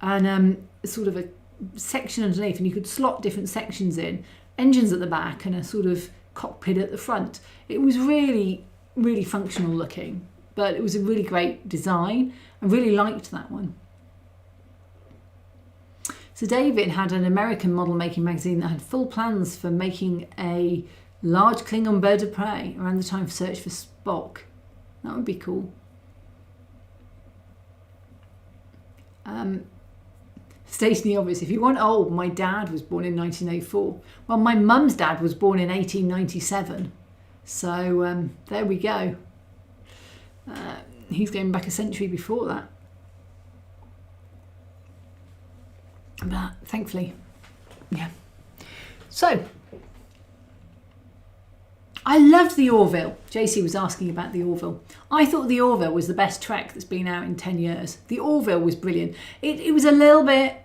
and sort of a section underneath, and you could slot different sections in, engines at the back and a sort of cockpit at the front. It was really functional looking, but it was a really great design. I really liked that one. So David had an American model making magazine that had full plans for making a large Klingon bird of prey around the time of Search for Spock. That would be cool. Stating the obvious, if you want old, my dad was born in 1904. Well, my mum's dad was born in 1897. So there we go. He's going back a century before that. But thankfully, yeah. So, I loved the Orville. JC was asking about the Orville. I thought the Orville was the best Trek that's been out in 10 years. The Orville was brilliant. It was a little bit,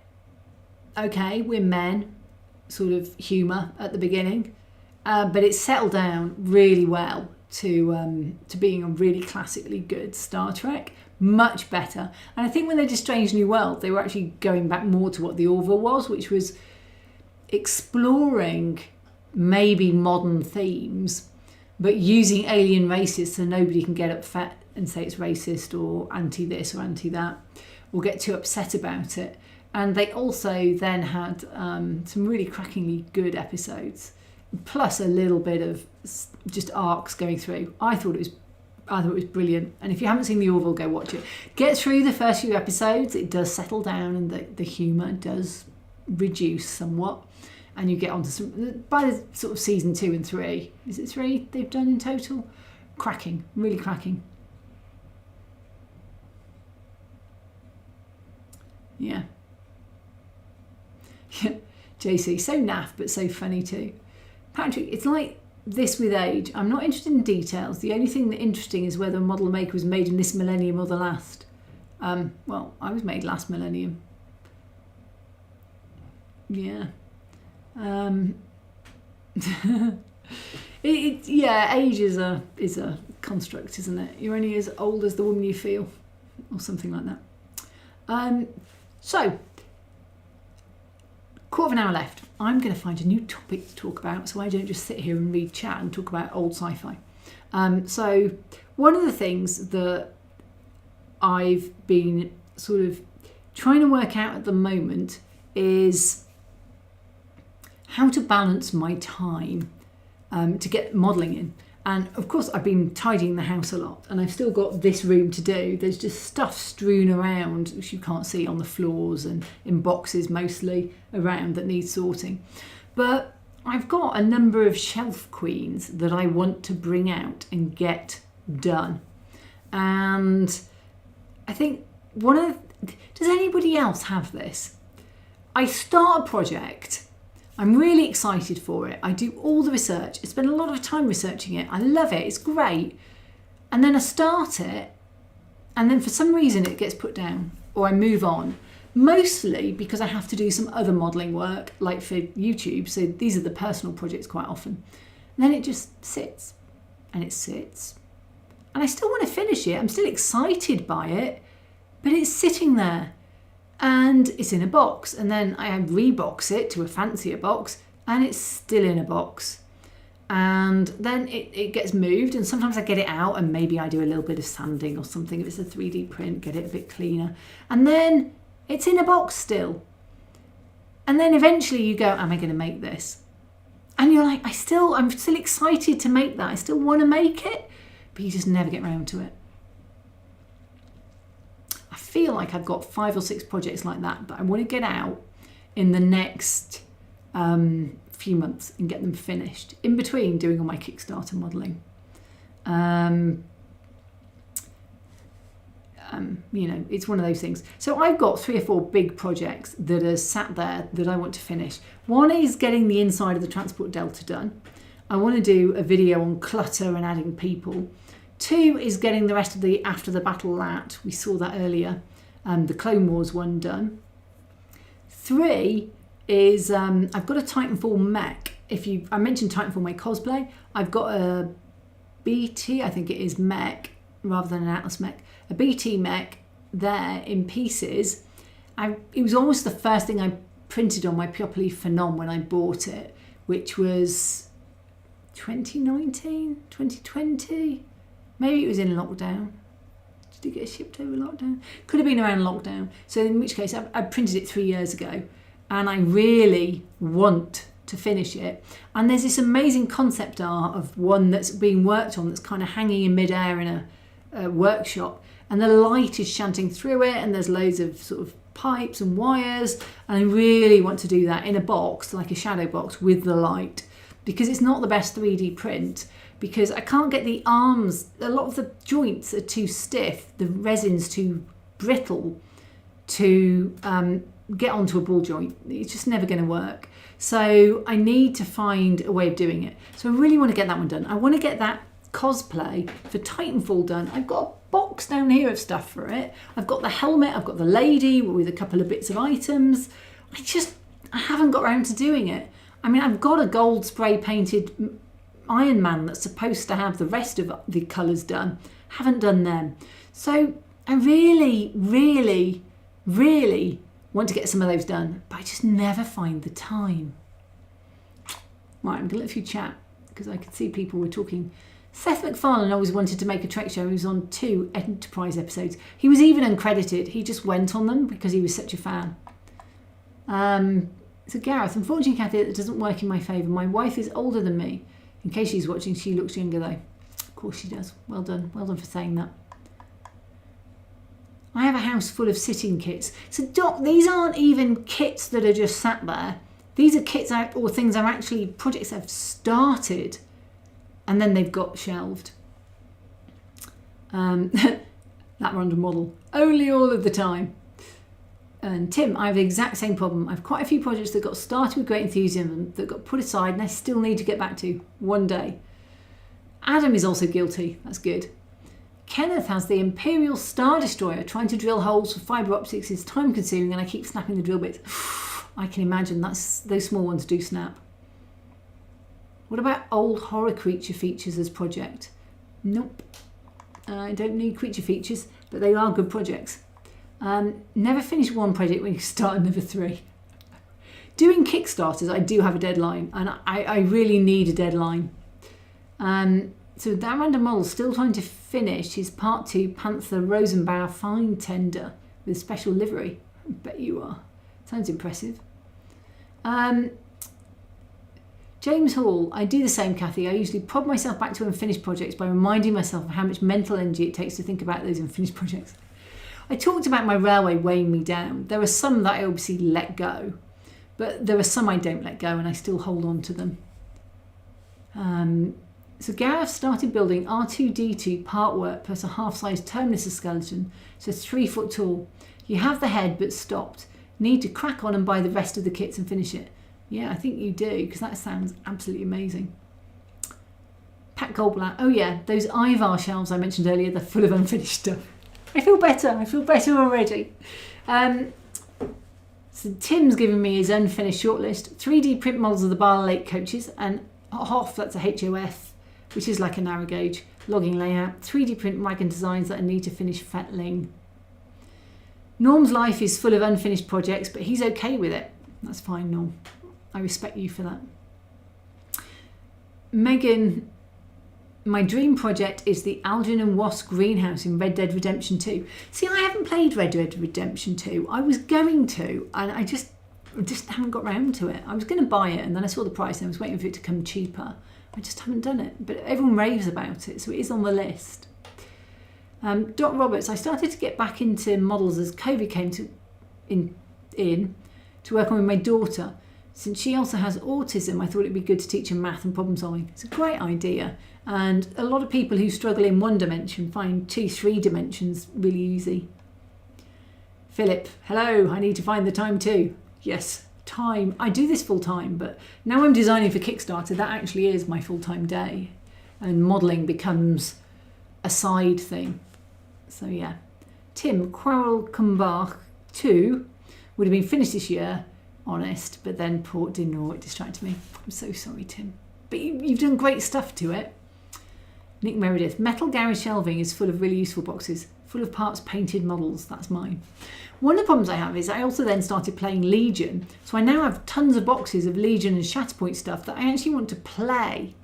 okay, we're men, sort of humour at the beginning. But it settled down really well to being a really classically good Star Trek, much better. And I think when they did Strange New World, they were actually going back more to what the Orville was, which was exploring maybe modern themes, but using alien races so nobody can get upset and say it's racist or anti this or anti that, or get too upset about it. And they also then had some really crackingly good episodes, plus a little bit of just arcs going through. I thought it was brilliant. And if you haven't seen the Orville, go watch it. Get through the first few episodes. It does settle down and the humour does reduce somewhat. And you get onto some, by the sort of season 2 and 3, is it 3 they've done in total? Cracking, really cracking. Yeah. JC, so naff but so funny too. Patrick, it's like this with age. I'm not interested in details. The only thing that interesting is whether a model maker was made in this millennium or the last. Well, I was made last millennium. Yeah. Yeah, age is a construct, isn't it? You're only as old as the woman you feel, or something like that. So, quarter of an hour left. I'm going to find a new topic to talk about, so I don't just sit here and read chat and talk about old sci-fi. So, one of the things that I've been sort of trying to work out at the moment is how to balance my time to get modelling in. And of course I've been tidying the house a lot, and I've still got this room to do. There's just stuff strewn around which you can't see on the floors and in boxes mostly around that needs sorting. But I've got a number of shelf queens that I want to bring out and get done. And I think does anybody else have this? I start a project, I'm really excited for it. I do all the research. I spend a lot of time researching it. I love it. It's great. And then I start it, and then for some reason it gets put down, or I move on. Mostly because I have to do some other modelling work, like for YouTube. So these are the personal projects quite often. And then it just sits and it sits. And I still want to finish it. I'm still excited by it, but it's sitting there and it's in a box. And then I rebox it to a fancier box and it's still in a box. And then it gets moved, and sometimes I get it out and maybe I do a little bit of sanding or something if it's a 3D print, get it a bit cleaner. And then it's in a box still. And then eventually you go, am I going to make this? And you're like, I'm still excited to make that. I still want to make it, but you just never get round to it. I feel like I've got 5 or 6 projects like that I want to get out in the next few months and get them finished, in between doing all my Kickstarter modelling. You know, it's one of those things. So I've got 3 or 4 big projects that are sat there that I want to finish. One is getting the inside of the Transport Delta done. I want to do a video on clutter and adding people. 2 is getting the rest of the After the Battle Lat. We saw that earlier. The Clone Wars one done. 3 is I've got a Titanfall mech. I mentioned Titanfall my cosplay. I've got a BT, I think it is, mech rather than an Atlas mech. A BT mech there in pieces. It was almost the first thing I printed on my Piopoly Phenom when I bought it, which was 2019, 2020. Maybe it was in lockdown. Did it get shipped over lockdown? Could have been around lockdown. So in which case I printed it 3 years ago. And I really want to finish it. And there's this amazing concept art of one that's being worked on that's kind of hanging in midair in a workshop. And the light is shunting through it, and there's loads of sort of pipes and wires. And I really want to do that in a box, like a shadow box with the light, because it's not the best 3D print, because I can't get the arms, a lot of the joints are too stiff, the resin's too brittle to get onto a ball joint. It's just never going to work. So I need to find a way of doing it. So I really want to get that one done. I want to get that cosplay for Titanfall done. I've got a box down here of stuff for it. I've got the helmet, I've got the lady with a couple of bits of items. I haven't got around to doing it. I mean, I've got a gold spray painted Iron Man that's supposed to have the rest of the colours done. Haven't done them. So I really, really, really want to get some of those done, but I just never find the time. Right, I'm going to let you chat because I could see people were talking. Seth MacFarlane always wanted to make a Trek show. He was on 2 Enterprise episodes. He was even uncredited. He just went on them because he was such a fan. So Gareth, unfortunately, Kathy, it doesn't work in my favour. My wife is older than me. In case she's watching, she looks younger though. Of course she does. Well done. Well done for saying that. I have a house full of sitting kits. So Doc, these aren't even kits that are just sat there. These are kits or things are actually projects I've started and then they've got shelved. That random model. Only all of the time. And Tim, I have the exact same problem. I have quite a few projects that got started with great enthusiasm that got put aside and I still need to get back to one day. Adam is also guilty. That's good. Kenneth has the Imperial Star Destroyer. Trying to drill holes for fibre optics is time consuming and I keep snapping the drill bits. I can imagine those small ones do snap. What about old horror creature features as project? Nope. I don't need creature features, but they are good projects. Never finish one project when you start another 3. Doing Kickstarters, I do have a deadline and I really need a deadline. So that random model still trying to finish his Part 2 Panther Rosenbauer Fine Tender with special livery. I bet you are. Sounds impressive. James Hall, I do the same, Kathy. I usually prod myself back to unfinished projects by reminding myself of how much mental energy it takes to think about those unfinished projects. I talked about my railway weighing me down. There are some that I obviously let go, but there are some I don't let go and I still hold on to them. So Gareth started building R2-D2 part work plus a half-size Terminus skeleton, so 3 foot tall. You have the head but stopped. Need to crack on and buy the rest of the kits and finish it. Yeah, I think you do, because that sounds absolutely amazing. Pat Goldblatt, oh yeah, those Ivar shelves I mentioned earlier, they're full of unfinished stuff. I feel better already. So Tim's given me his unfinished shortlist, 3D print models of the Bar Lake coaches, and HOF, that's a HOF, which is like a narrow gauge. Logging layout, 3D print wagon designs that I need to finish fettling. Norm's life is full of unfinished projects, but he's okay with it. That's fine, Norm. I respect you for that. Megan, my dream project is the Algin and Wasp greenhouse in Red Dead Redemption 2. See, I haven't played Red Dead Redemption 2. I was going to, and I just haven't got round to it. I was going to buy it, and then I saw the price, and I was waiting for it to come cheaper. I just haven't done it, but everyone raves about it, so it is on the list. Dot Roberts, I started to get back into models as COVID came in to work on with my daughter. Since she also has autism, I thought it'd be good to teach her math and problem solving. It's a great idea. And a lot of people who struggle in one dimension find 2-3 dimensions really easy. Philip, hello, I need to find the time too. Yes, time. I do this full time, but now I'm designing for Kickstarter, that actually is my full-time day. And modelling becomes a side thing. So yeah. Tim, Quarrel Kumbach 2 would have been finished this year, honest, but then Port du Nord distracted me. I'm so sorry, Tim. But you've done great stuff to it. Nick Meredith, metal garage shelving is full of really useful boxes, full of parts painted models. That's mine. One of the problems I have is I also then started playing Legion. So I now have tons of boxes of Legion and Shatterpoint stuff that I actually want to play.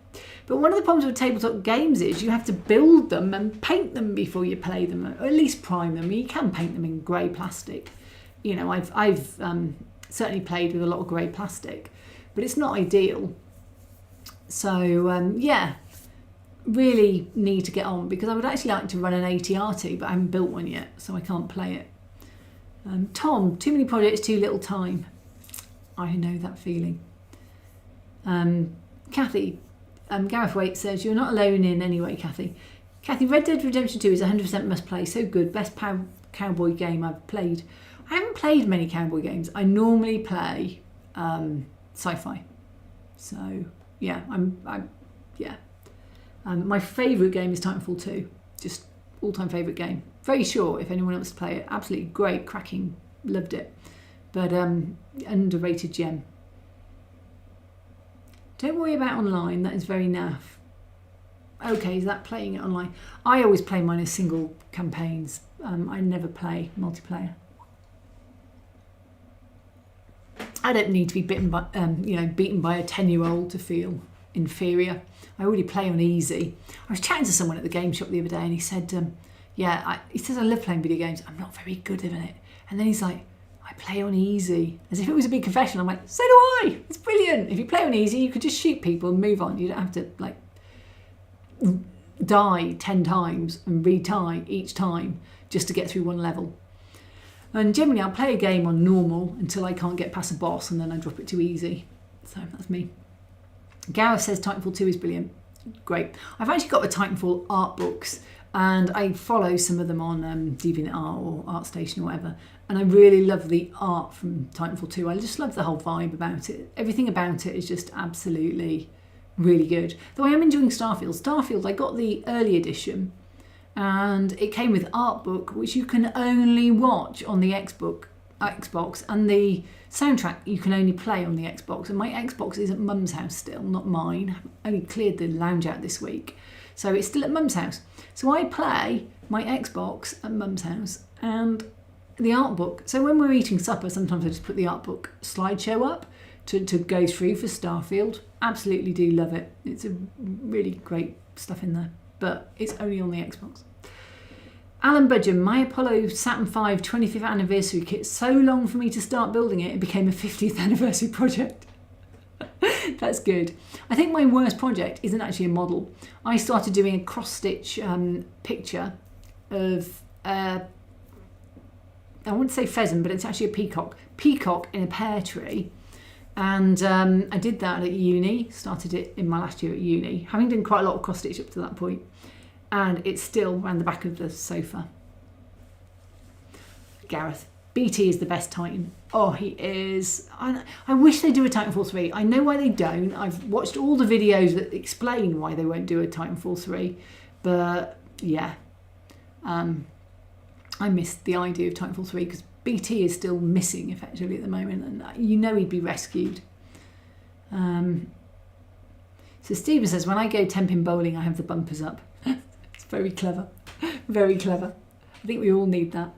But one of the problems with tabletop games is you have to build them and paint them before you play them, or at least prime them. You can paint them in grey plastic. You know, I've certainly played with a lot of grey plastic, but it's not ideal. So yeah, really need to get on, because I would actually like to run an ATRT, but I haven't built one yet, so I can't play it. Tom, too many projects, too little time. I know that feeling. Kathy, Gareth Waite says, you're not alone in any way, Kathy. Kathy, Red Dead Redemption 2 is 100% must play, so good, best cowboy game I've played. I haven't played many cowboy games. I normally play sci-fi. So yeah, my favourite game is Titanfall 2. Just all-time favourite game. Very short if anyone wants to play it. Absolutely great, cracking, loved it. But underrated gem. Don't worry about online, that is very naff. Okay, is that playing it online? I always play mine as single campaigns. I never play multiplayer. I don't need to be beaten by a 10-year-old to feel inferior. I already play on easy. I was chatting to someone at the game shop the other day, and he said, he says, I love playing video games. I'm not very good at it. And then he's like, I play on easy. As if it was a big confession. I'm like, so do I. It's brilliant. If you play on easy, you could just shoot people and move on. You don't have to like die 10 times and retie each time just to get through one level. And generally I'll play a game on normal until I can't get past a boss, and then I drop it to easy. So that's me. Gareth says Titanfall 2 is brilliant. Great. I've actually got the Titanfall art books, and I follow some of them on DeviantArt or ArtStation or whatever. And I really love the art from Titanfall 2. I just love the whole vibe about it. Everything about it is just absolutely really good. Though I am enjoying Starfield. Starfield, I got the early edition, and it came with art book, which you can only watch on the Xbox, and the soundtrack you can only play on the Xbox. And my Xbox is at Mum's house still, not mine. I only cleared the lounge out this week, so it's still at Mum's house. So I play my Xbox at Mum's house and the art book. So when we're eating supper, sometimes I just put the art book slideshow up to go through for Starfield. Absolutely do love it. It's a really great stuff in there, but it's only on the Xbox. Alan Budgeon, my Apollo Saturn V 25th anniversary kit, so long for me to start building it, it became a 50th anniversary project. That's good. I think my worst project isn't actually a model. I started doing a cross-stitch picture of, I wouldn't say pheasant, but it's actually a peacock. Peacock in a pear tree. And I did that at uni, started it in my last year at uni, having done quite a lot of cross-stitch up to that point. And it's still around the back of the sofa. Gareth, BT is the best Titan. Oh, he is. I wish they do a Titanfall 3. I know why they don't. I've watched all the videos that explain why they won't do a Titanfall 3. But yeah, I missed the idea of Titanfall 3 because BT is still missing effectively at the moment, and you know he'd be rescued. So Stephen says, when I go temping bowling, I have the bumpers up. It's very clever. Very clever. I think we all need that.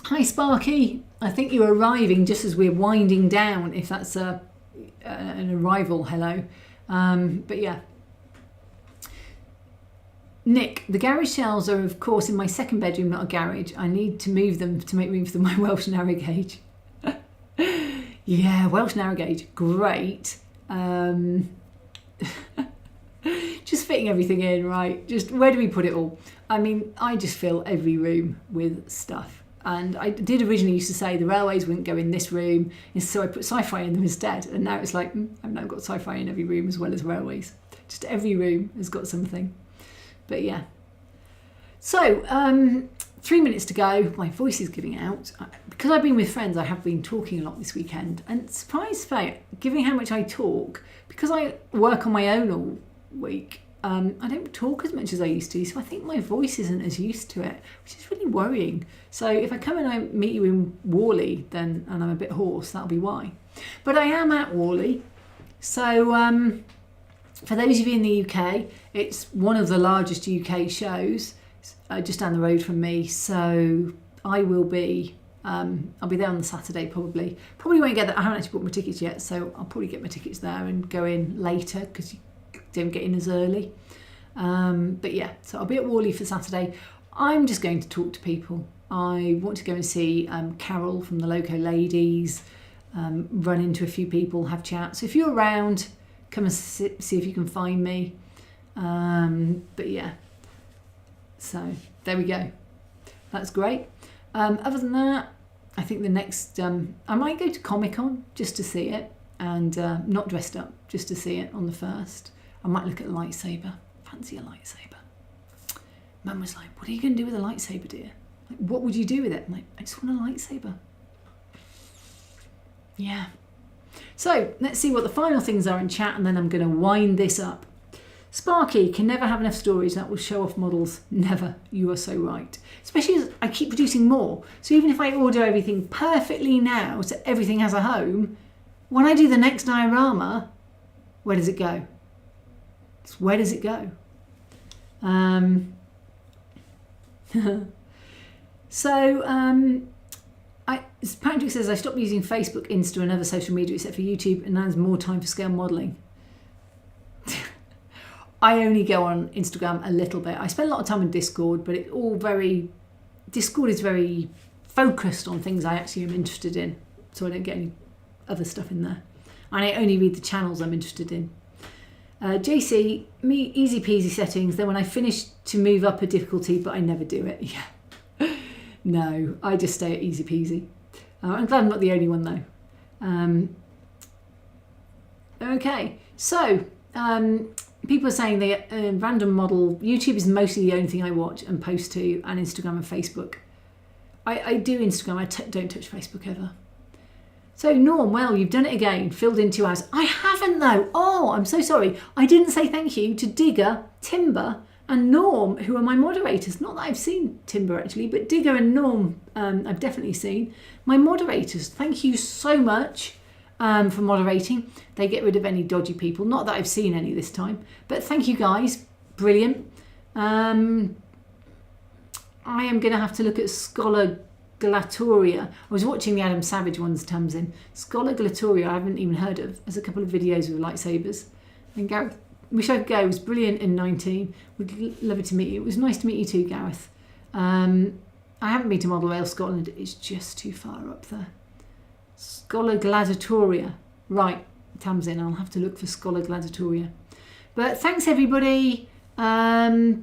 Hi Sparky. I think you're arriving just as we're winding down, if that's an arrival hello. But yeah. Nick, the garage shelves are of course in my second bedroom, not a garage. I need to move them to make room for my Welsh narrow gauge. Yeah, Welsh narrow gauge, great. Just fitting everything in, right? Just where do we put it all? I mean, I just fill every room with stuff. And I did originally used to say the railways wouldn't go in this room, and so I put sci-fi in them instead. And now it's like, I've now got sci-fi in every room as well as railways. Just every room has got something. But yeah. So, 3 minutes to go. My voice is giving out. Because I've been with friends, I have been talking a lot this weekend. And surprise fact, given how much I talk, because I work on my own all week, I don't talk as much as I used to. So I think my voice isn't as used to it, which is really worrying. So if I come and I meet you in Worley, then and I'm a bit hoarse, that'll be why. But I am at Worley. So for those of you in the UK, it's one of the largest UK shows. Just down the road from me, so I will be I'll be there on the Saturday probably won't get that. I haven't actually bought my tickets yet, so I'll probably get my tickets there and go in later because you don't get in as early, but yeah, so I'll be at Worley for Saturday. I'm just going to talk to people. I want to go and see Carol from the Loco Ladies, run into a few people, have chats. So if you're around, come and see if you can find me, but yeah. So there we go. That's great. Other than that, I think the next, I might go to Comic-Con just to see it, and not dressed up, just to see it on the 1st. I might look at a lightsaber. Fancy a lightsaber. Mum was like, what are you going to do with a lightsaber, dear? Like, what would you do with it? I'm like, I just want a lightsaber. Yeah. So let's see what the final things are in chat, and then I'm going to wind this up. Sparky, can never have enough storage. That will show off models. Never. You are so right. Especially as I keep producing more. So even if I order everything perfectly now, so everything has a home, when I do the next diorama, where does it go? Where does it go? Patrick says, I stopped using Facebook, Insta and other social media except for YouTube, and now there's more time for scale modelling. I only go on Instagram a little bit. I spend a lot of time on Discord, but it's all Discord is very focused on things I actually am interested in, so I don't get any other stuff in there. And I only read the channels I'm interested in. JC, me easy peasy settings, then when I finish to move up a difficulty, but I never do it. Yeah. No, I just stay at easy peasy. I'm glad I'm not the only one though. Okay, so people are saying the random model, YouTube is mostly the only thing I watch and post to, and Instagram and Facebook. I do Instagram, I don't touch Facebook ever. So Norm, well, you've done it again, filled in 2 hours. I haven't though. Oh, I'm so sorry. I didn't say thank you to Digger, Timber and Norm, who are my moderators. Not that I've seen Timber actually, but Digger and Norm I've definitely seen. My moderators, thank you so much for moderating. They get rid of any dodgy people. Not that I've seen any this time, but thank you guys. Brilliant. I am going to have to look at Scholar Glatoria. I was watching the Adam Savage ones, Tamsin. Scholar Glatoria, I haven't even heard of. There's a couple of videos with lightsabers. And Gareth, wish I could go. It was brilliant in 19. Would love it to meet you. It was nice to meet you too, Gareth. I haven't been to Model Rail Scotland. It's just too far up there. Scholar Gladiatoria. Right, Tamsin, I'll have to look for Scholar Gladiatoria. But thanks everybody. I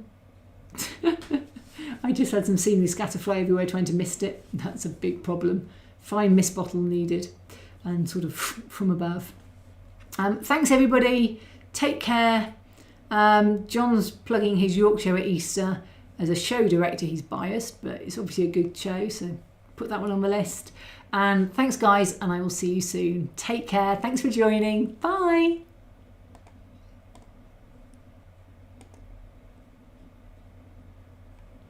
just had some scenery scatterfly everywhere trying to mist it. That's a big problem. Fine mist bottle needed and sort of from above. Thanks everybody. Take care. John's plugging his Yorkshire at Easter. As a show director, he's biased, but it's obviously a good show, so put that one on the list. And thanks guys, and I will see you soon. Take care. Thanks for joining. Bye.